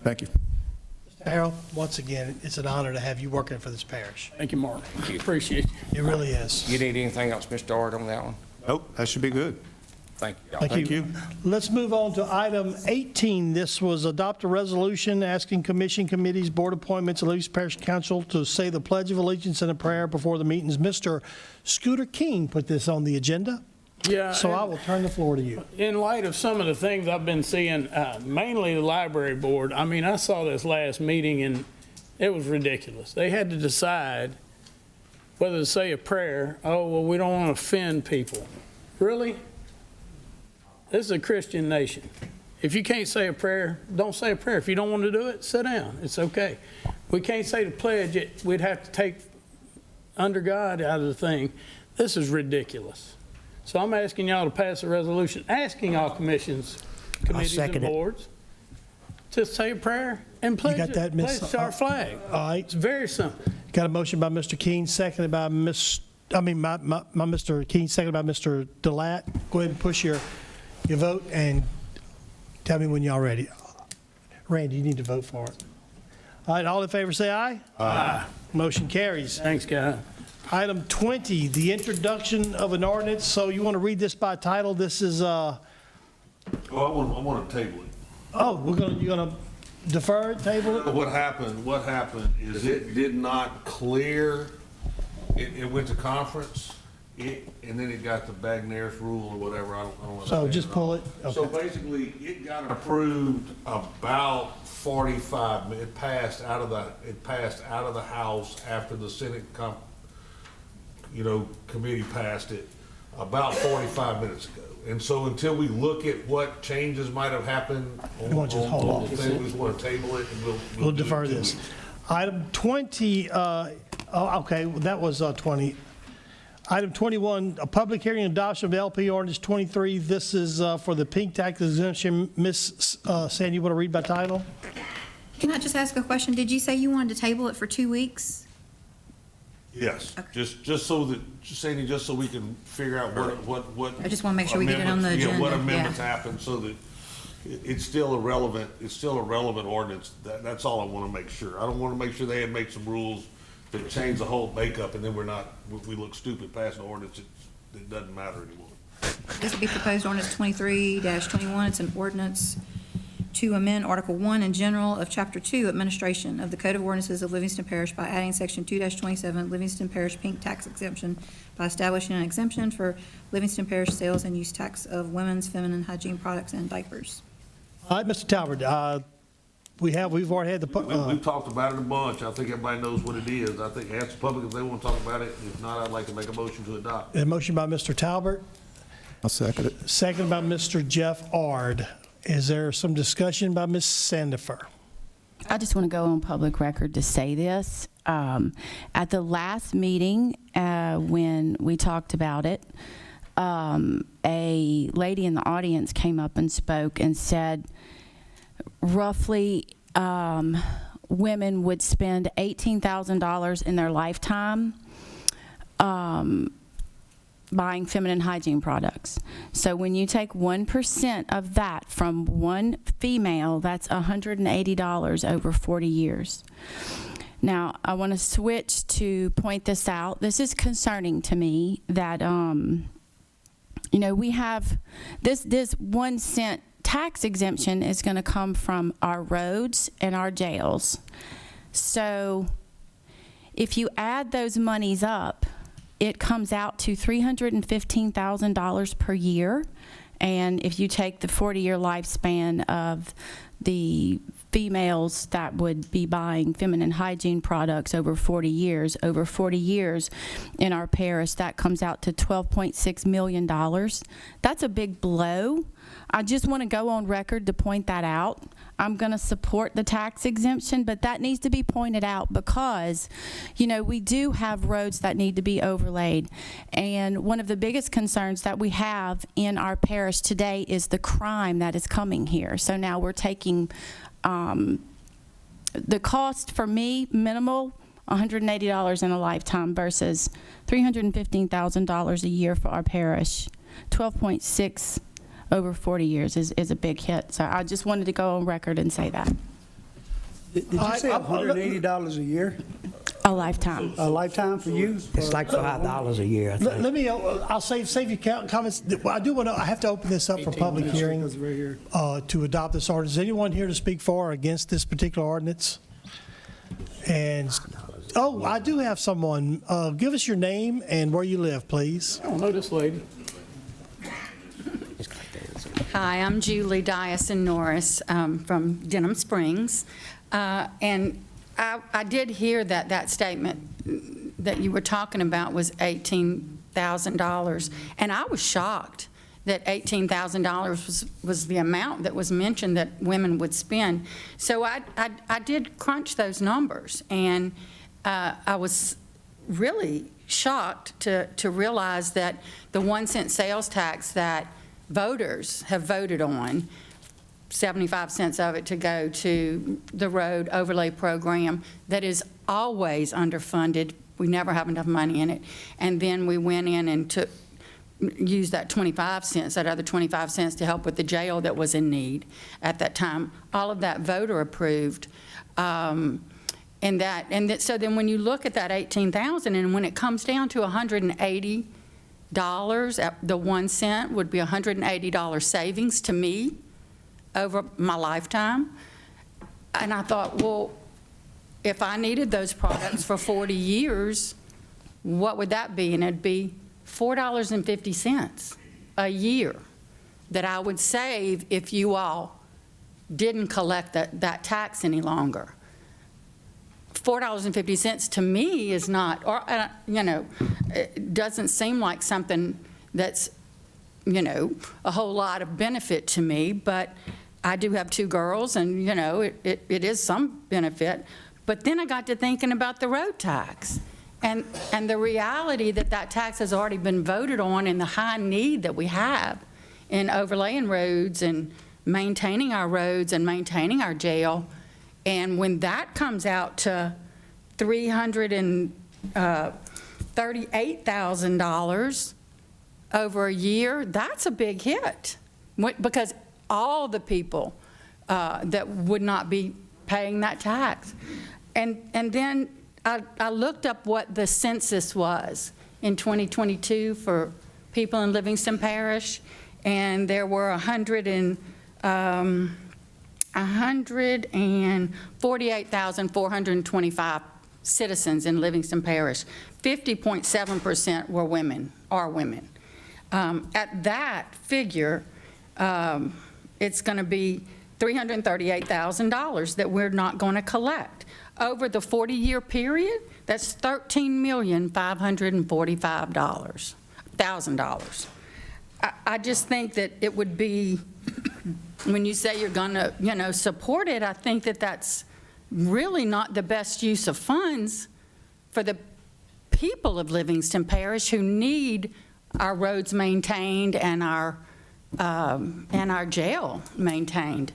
Thank you. Mr. Harold, once again, it's an honor to have you working for this parish. Thank you, Mark. Appreciate you. It really is. You need anything else, Mr. Ard, on that one? Nope, that should be good. Thank you. Thank you. Let's move on to item 18. This was adopt a resolution asking commission, committees, board appointments, and Livingston Parish Council to say the Pledge of Allegiance and a prayer before the meetings. Mr. Scooter King put this on the agenda. Yeah. So I will turn the floor to you. In light of some of the things I've been seeing, mainly the library board, I mean, I saw this last meeting and it was ridiculous. They had to decide whether to say a prayer. Oh, well, we don't want to offend people. Really? This is a Christian nation. If you can't say a prayer, don't say a prayer. If you don't want to do it, sit down. It's okay. We can't say the pledge. We'd have to take under God out of the thing. This is ridiculous. So I'm asking y'all to pass a resolution asking all commissions, committees, and boards to say a prayer and pledge to our flag. All right. It's very simple. Got a motion by Mr. King, seconded by Mr. King, seconded by Mr. Delat. Go ahead and push your vote and tell me when y'all ready. Randy, you need to vote for it. All right, all in favor say aye. Aye. Motion carries. Thanks, guys. Item 20, the introduction of an ordinance. So you want to read this by title? This is, Well, I want to table it. oh, you're going to defer it, table it? What happened is it did not clear, it went to conference, and then it got the Bagneris rule or whatever, I don't know. So just pull it? So Okay. basically, it got approved about 45, it passed out of the House after the Senate committee passed it about 45 minutes ago. And so until we look at what changes might have happened on want to just hold off. the thing, we just want to table it and We'll do it defer in 2 this. weeks. Item 20, okay, that was 20. Item 21, a public hearing and adoption of LP ordinance 23. This is for the pink tax exemption. Miss Sandy, you want to read by title? Can I just ask a question? Did you say you wanted to table it for 2 weeks? Yes, just so we can figure out what. I just want to make sure we get it on the amendments- agenda. Yeah, what yeah. amendments happen so that it's still a relevant ordinance. That's all I want to make sure. I don't want to make sure they had made some rules that change the whole makeup and then we look stupid passing an ordinance that doesn't matter anymore. This will be proposed ordinance 23-21. It's an ordinance to amend Article 1 in general of Chapter 2, Administration of the Code of Ordinances of Livingston Parish by adding Section 2-27, Livingston Parish Pink Tax Exemption, by establishing an exemption for Livingston Parish sales and use tax of women's feminine hygiene products and diapers. All right, Mr. Talbert, we've already had the, We've talked about it a bunch. I think everybody knows what it is. I think ask the public if they want to talk about it. If not, I'd like to make a motion to adopt. a motion by Mr. Talbert, I'll second it. second by Mr. Jeff Ard. Is there some discussion by Ms. Sandifer? I just want to go on public record to say this. At the last meeting, when we talked about it, a lady in the audience came up and spoke and said roughly women would spend $18,000 in their lifetime buying feminine hygiene products. So when you take 1% of that from one female, that's $180 over 40 years. Now, I want to switch to point this out. This is concerning to me that, we have this 1 cent tax exemption is going to come from our roads and our jails. So if you add those monies up, it comes out to $315,000 per year. And if you take the 40-year lifespan of the females that would be buying feminine hygiene products over 40 years in our parish, that comes out to $12.6 million. That's a big blow. I just want to go on record to point that out. I'm going to support the tax exemption, but that needs to be pointed out because, we do have roads that need to be overlaid. And one of the biggest concerns that we have in our parish today is the crime that is coming here. So now we're taking the cost for me, minimal, $180 in a lifetime versus $315,000 a year for our parish. 12.6 over 40 years is a big hit. So I just wanted to go on record and say that. Did you say $180 a year? A lifetime. A lifetime for you? It's like $5 a year, I think. Let me, I'll save your comments. I do want to, I have to open this up for public hearing to adopt this ordinance. Is anyone here to speak for or against this particular ordinance? And, I do have someone. Give us your name and where you live, please. I don't know this lady. Hi, I'm Julie Dyson Norris from Denham Springs. And I did hear that statement that you were talking about was $18,000. And I was shocked that $18,000 was the amount that was mentioned that women would spend. So I did crunch those numbers. And I was really shocked to realize that the 1 cent sales tax that voters have voted on, 75 cents of it to go to the road overlay program that is always underfunded. We never have enough money in it. And then we went in and used that 25 cents, that other 25 cents to help with the jail that was in need at that time. All of that voter approved. So then when you look at that 18,000 and when it comes down to $180, the 1 cent would be $180 savings to me over my lifetime. And I thought, well, if I needed those products for 40 years, what would that be? And it'd be $4.50 a year that I would save if you all didn't collect that tax any longer. $4.50 to me is not, it doesn't seem like something that's, a whole lot of benefit to me, but I do have 2 girls and, it is some benefit. But then I got to thinking about the road tax and the reality that tax has already been voted on and the high need that we have in overlaying roads and maintaining our roads and maintaining our jail. And when that comes out to $315,000 $38,000 over a year, that's a big hit. Because all the people that would not be paying that tax. And then I looked up what the census was in 2022 for people in Livingston Parish, and there were 148,425 citizens in Livingston Parish. 50.7% were women, are women. At that figure, it's going to be $338,000 that we're not going to collect. Over the 40-year period, that's $13,545,000. I just think that it would be, when you say you're going to, support it, I think that that's really not the best use of funds for the people of Livingston Parish who need our roads maintained and our jail maintained.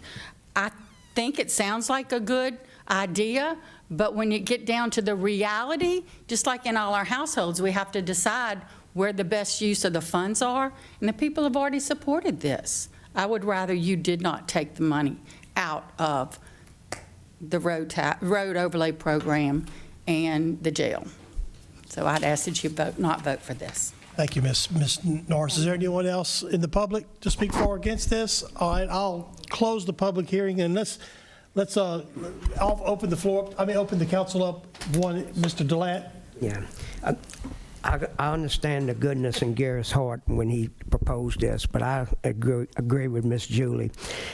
I think it sounds like a good idea, but when you get down to the reality, just like in all our households, we have to decide where the best use of the funds are, and the people have already supported this. I would rather you did not take the money out of the road overlay program and the jail. So I'd ask that you not vote for this. Thank you, Ms. Norris. Is there anyone else in the public to speak for or against this? All right, I'll close the public hearing, and let's I'll open the floor. Open the council up. One, Mr. Delant. Yeah. I understand the goodness in Gary's heart when he proposed this, but I agree with Miss Julie.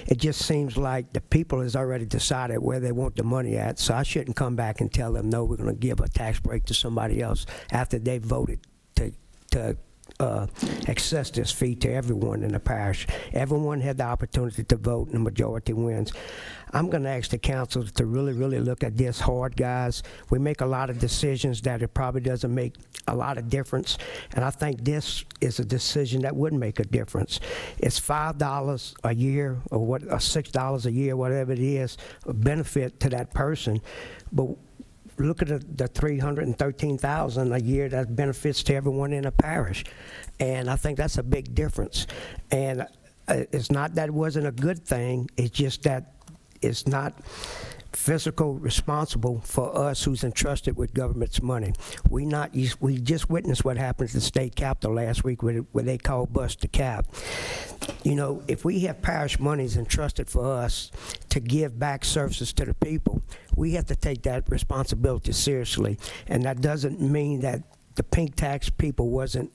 It just seems like the people has already decided where they want the money at, so I shouldn't come back and tell them, no, we're going to give a tax break to somebody else after they voted to access this fee to everyone in the parish. Everyone had the opportunity to vote, and the majority wins. I'm going to ask the council to really, really look at this hard, guys. We make a lot of decisions that it probably doesn't make a lot of difference, and I think this is a decision that would make a difference. It's $5 a year or $6 a year, whatever it is, a benefit to that person, but look at the $313,000 a year that benefits to everyone in the parish, and I think that's a big difference. And it's not that it wasn't a good thing, it's just that it's not fiscal responsible for us who's entrusted with government's money. We just witnessed what happened at the state capitol last week where they called bust the cap. If we have parish monies entrusted for us to give back services to the people, we have to take that responsibility seriously. And that doesn't mean that the pink tax people wasn't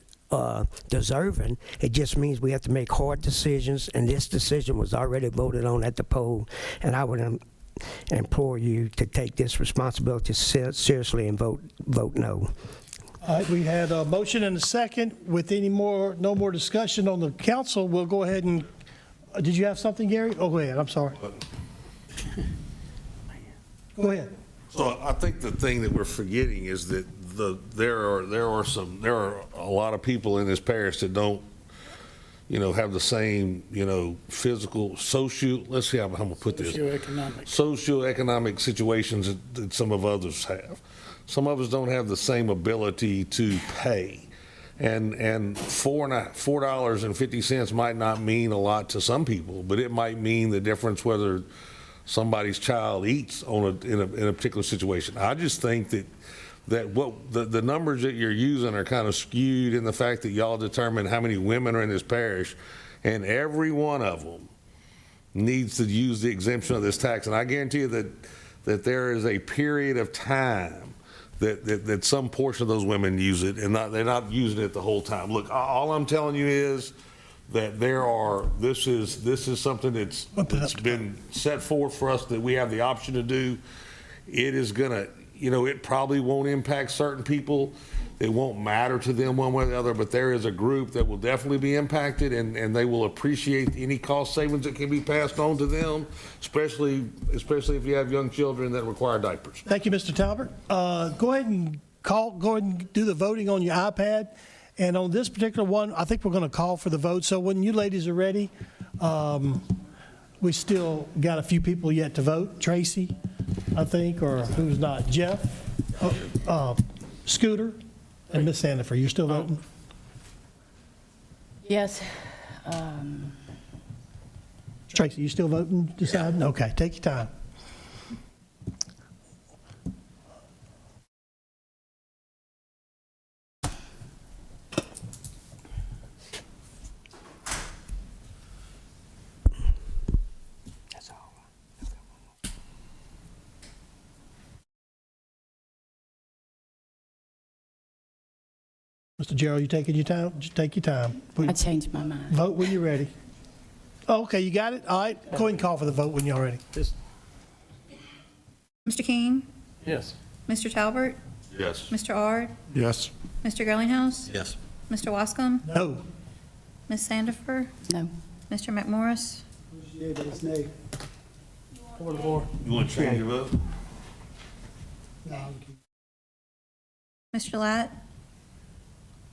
deserving. It just means we have to make hard decisions, and this decision was already voted on at the poll. And I would implore you to take this responsibility seriously and vote no. All right, we had a motion and a second. With no more discussion on the council, we'll go ahead and, did you have something, Gary? Oh, go ahead, I'm sorry. Go ahead. So I think the thing that we're forgetting is that there are a lot of people in this parish that don't, have the same, physical, social, let's see how I'm gonna put this. Socioeconomic situations that some of others have. Some of us don't have the same ability to pay. And $4.50 might not mean a lot to some people, but it might mean the difference whether somebody's child eats in a particular situation. I just think that what the numbers that you're using are kind of skewed in the fact that y'all determine how many women are in this parish, and every one of them needs to use the exemption of this tax. And I guarantee you that there is a period of time that some portion of those women use it, and they're not using it the whole time. Look, all I'm telling you is that this is something that's been set forth for us that we have the option to do. It is gonna, it probably won't impact certain people. It won't matter to them one way or the other, but there is a group that will definitely be impacted, and they will appreciate any cost savings that can be passed on to them, especially if you have young children that require diapers. Thank you, Mr. Talbert. Go ahead and do the voting on your iPad. And on this particular one, I think we're going to call for the vote. So when you ladies are ready, we still got a few people yet to vote. Tracy, I think, or who's not? Jeff, Scooter, And Ms. Sandifer, you still voting? Yes. Tracy, you still voting, deciding? Okay, take your time. Mr. Gerald, you taking your time? Just take your time. I changed my mind. Vote when you're ready. Oh, okay, you got it? All right, go ahead and call for the vote when you're ready. Mr. King? Yes. Mr. Talbert? Yes. Mr. Ard? Yes. Mr. Girlinghouse? Yes. Mr. Wascom? No. Ms. Sandifer? No. Mr. McMorris? Yea, but it's nay. You want to change your vote? Mr. Delat?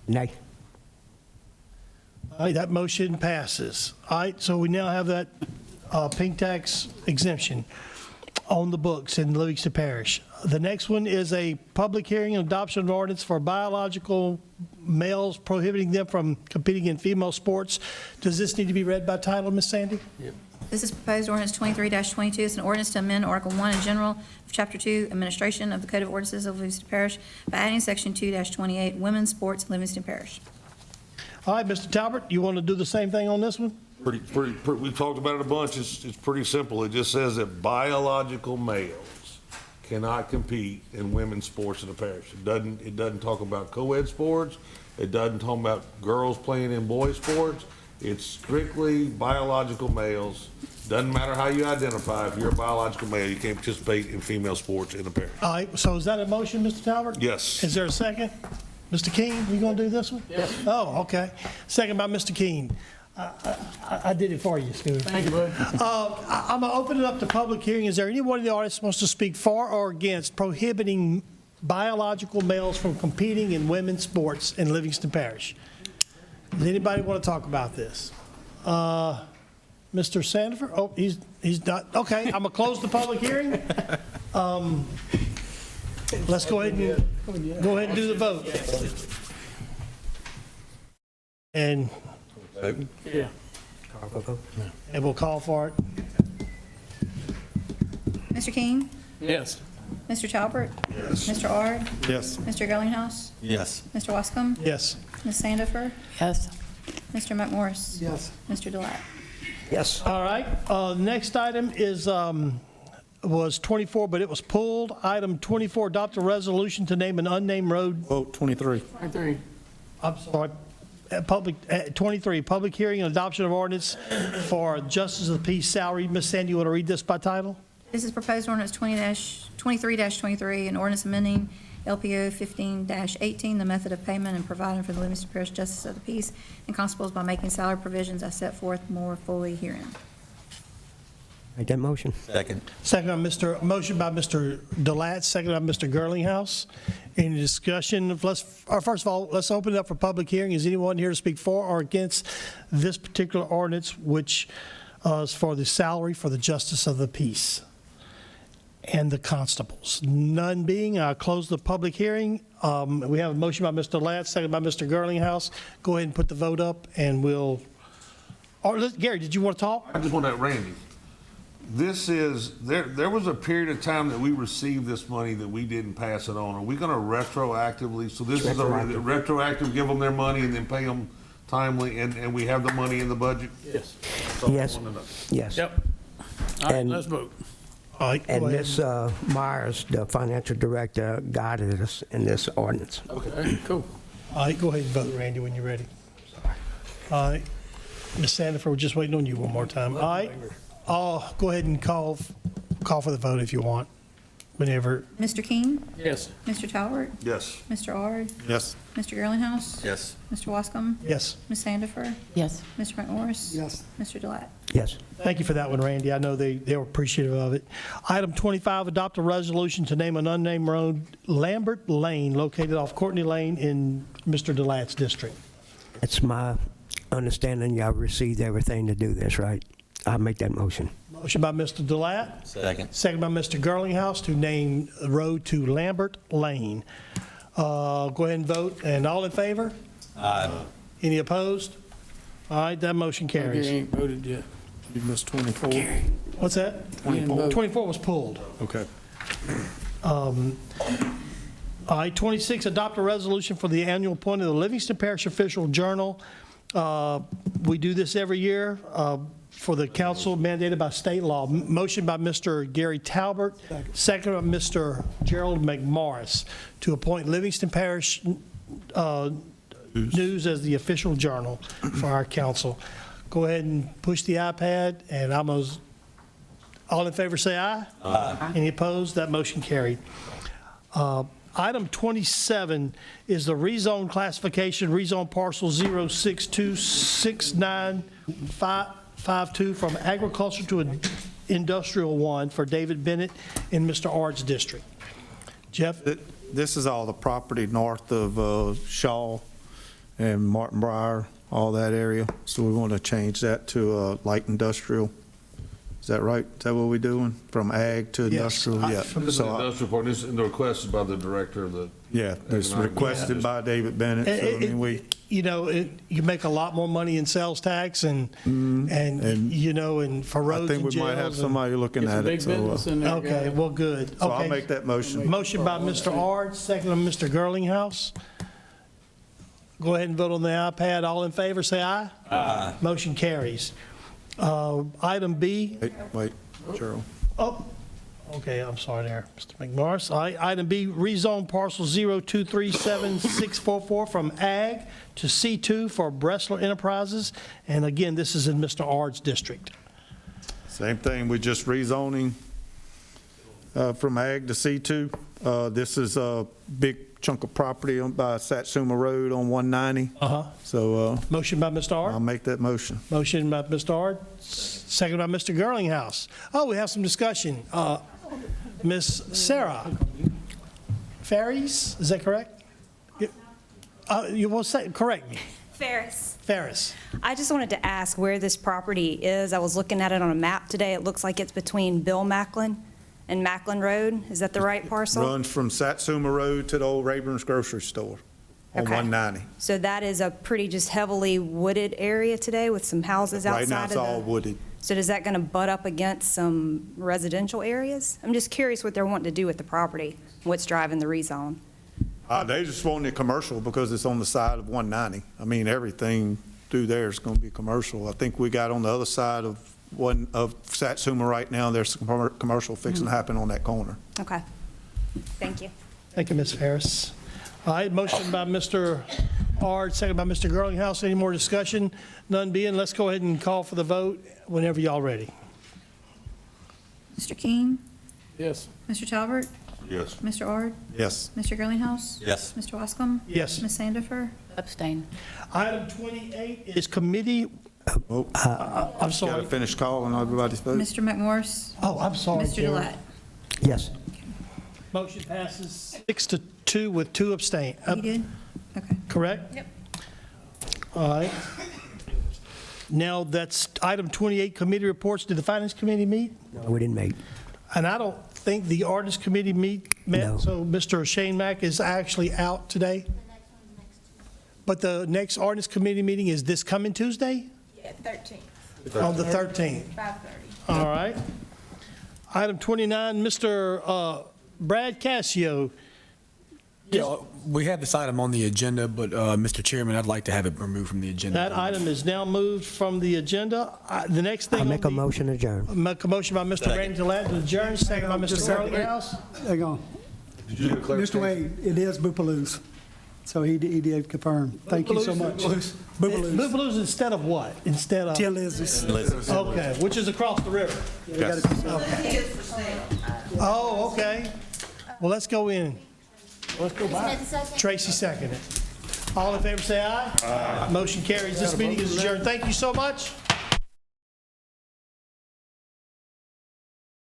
Nay. All right, that motion passes. All right, so we now have that pink tax exemption on the books in Livingston Parish. The next one is a public hearing and adoption of ordinance for biological males prohibiting them from competing in female sports. Does this need to be read by title, Ms. Sandy? This is proposed ordinance 23-22. It's an ordinance to amend Article 1 in general of Chapter 2, Administration of the Code of Ordinances of Livingston Parish by adding Section 2-28, Women's Sports in Livingston Parish. All right, Mr. Talbert, you want to do the same thing on this one? We've talked about it a bunch. It's pretty simple. It just says that biological males cannot compete in women's sports in the parish. It doesn't talk about co-ed sports. It doesn't talk about girls playing in boys' sports. It's strictly biological males. Doesn't matter how you identify. If you're a biological male, you can't participate in female sports in the parish. All right, so is that a motion, Mr. Talbert? Yes. Is there a second? Mr. King, you going to do this one? Yes. Oh, okay. Second by Mr. King. I did it for you, Scooter. Thank you, bud. I'm going to open it up to public hearing. Is there anyone in the audience who wants to speak for or against prohibiting biological males from competing in women's sports in Livingston Parish? Does anybody want to talk about this? Mr. Sandifer? Oh, he's not. Okay, I'm going to close the public hearing. Let's go ahead and do the vote. And Yeah. we'll call for it. Mr. King? Yes. Mr. Talbert? Yes. Mr. Ard? Yes. Mr. Girlinghouse? Yes. Mr. Wascom? Yes. Ms. Sandifer? Yes. Mr. McMorris? Yes. Mr. Delat? Yes. All right. Next item is was 24, but it was pulled. Item 24, adopt a resolution to name an unnamed road. Vote 23. 23. I'm sorry. 23, public hearing and adoption of ordinance for Justice of the Peace salary. Ms. Sandy, you want to read this by title? This is proposed ordinance 23-23, an ordinance amending LPO 15-18, the method of payment and providing for the Livingston Parish Justice of the Peace and constables by making salary provisions as set forth more fully herein. Make that motion. Second. Motion by Mr. Delat, second by Mr. Girlinghouse. Any discussion? First of all, let's open it up for public hearing. Is anyone here to speak for or against this particular ordinance, which is for the salary for the Justice of the Peace and the constables? None being, I'll close the public hearing. We have a motion by Mr. Delat, second by Mr. Girlinghouse. Go ahead and put the vote up, and we'll. Gary, did you want to talk? I just want that, Randy. This is, there was a period of time that we received this money that we didn't pass it on. Are we going to retroactively, so this is a retroactive, give them their money and then pay them timely, and we have the money in the budget? Yes. That's all I Yes. wanna know. Yes. Yep. All right, And- let's vote. All right, And go ahead. Ms. Myers, the financial director, guided us in this ordinance. Okay, cool. All right, go ahead and vote, Randy, when you're ready. All right. Ms. Sandifer, we're just waiting on you one more time. All right. Go ahead and call for the vote if you want, whenever. Mr. King? Yes. Mr. Talbert? Yes. Mr. Ard? Yes. Mr. Girlinghouse? Yes. Mr. Wascom? Yes. Ms. Sandifer? Yes. Mr. McMorris? Yes. Mr. Delat? Yes. Thank you for that one, Randy. I know they were appreciative of it. Item 25, adopt a resolution to name an unnamed road, Lambert Lane, located off Courtney Lane in Mr. Delat's district. It's my understanding y'all received everything to do this, right? I'll make that motion. Motion by Mr. Delat. Second. Second by Mr. Girlinghouse to name the road to Lambert Lane. Go ahead and vote, and all in favor? Aye. Any opposed? All right, that motion You carries. ain't voted yet. You missed 24. What's that? 24. 24 was pulled. Okay. All right, 26, adopt a resolution for the annual appointment of the Livingston Parish Official Journal. We do this every year for the council mandated by state law. Motion by Mr. Gary Talbert, second by Mr. Gerald McMorris to appoint Livingston Parish News as the official journal for our council. Go ahead and push the iPad, and all in favor say aye. Aye. Any opposed? That motion carried. Item 27 is the rezone classification, rezone parcel 0626952 from agriculture to industrial 1 for David Bennett in Mr. Ard's district. Jeff? This is all the property north of Shaw and Martin Brier, all that area. So we want to change that to light industrial. Is that right? Is that what we're doing? From ag to industrial? Yeah. This is an industrial part, this, and the request is by the director of the. Yeah, it's requested by David Bennett. So, I mean, You make a lot more money in sales tax and for roads and jails. I think we might have somebody looking at it. Big business in there. Okay, well, good. So Okay. I'll make that motion. Motion by Mr. Ard, second by Mr. Girlinghouse. Go ahead and vote on the iPad. All in favor, say aye. Aye. Motion carries. Item B. Wait, Cheryl. Oh, okay, I'm sorry there, Mr. McMorris. All right, item B, rezone parcel 0237644 from ag to C2 for Bressler Enterprises. And again, this is in Mr. Ard's district. Same thing, we're just rezoning from ag to C2. This is a big chunk of property by Satsuma Road on 190. So motion by Mr. Ard. I'll make that motion. Motion by Mr. Ard, second by Mr. Girlinghouse. Oh, we have some discussion. Miss Sarah Ferries, is that correct? You will say, correct me. Ferris. I just wanted to ask where this property is. I was looking at it on a map today. It looks like it's between Bill Macklin and Macklin Road. Is that the right parcel? Runs from Satsuma Road to the old Rayburn's grocery store on 190. So that is a pretty just heavily wooded area today with some houses outside of Right now, it's all wooded. So is that going to butt up against some residential areas? I'm just curious what they're wanting to do with the property, what's driving the rezone. They just want it commercial because it's on the side of 190. I mean, everything through there is going to be commercial. I think we got on the other side of Satsuma right now, there's some commercial fixing to happen on that corner. Okay. Thank you. Thank you, Ms. Ferris. All right, motion by Mr. Ard, second by Mr. Girlinghouse. Any more discussion? None being, let's go ahead and call for the vote whenever y'all ready. Mr. King? Yes. Mr. Talbert? Yes. Mr. Ard? Yes. Mr. Girlinghouse? Yes. Mr. Wascom? Yes. Ms. Sandifer? Abstain. Item 28 is committee. I'm Got sorry. to finish calling everybody's vote. Mr. McMorris? Oh, I'm sorry. Mr. Jerry. Gillette? Yes. Motion passes 6-2 with 2 abstain. You did? Okay. Correct? Yep. All right. Now, that's item 28, committee reports. Did the Finance Committee meet? No, we didn't meet. And I don't think the Ordinance Committee met, No. so Mr. Shane Mack is actually out today? But the next Ordinance Committee meeting is this coming Tuesday? Yeah, 13th. On the 13th. 5:30. All right. Item 29, Mr. Brad Cassio. Yeah, we had this item on the agenda, but Mr. Chairman, I'd like to have it removed from the agenda. That item is now moved from the agenda. The next thing. I make a motion to adjourn. Make a motion by Mr. Randy Gillette to adjourn, second by Mr. Girlinghouse. Hang on. Mr. Wade, it is Boopaloo's. So he did confirm. Thank you so much. Boopaloo's. Boobaloo's instead of what? Instead of? Tin Lizzie's. Okay, which is across the river. Yes. Oh, okay. Well, let's go in. Let's go by. Tracy seconded. All in favor, say aye. Aye. Motion carries. This meeting is adjourned. Thank you so much.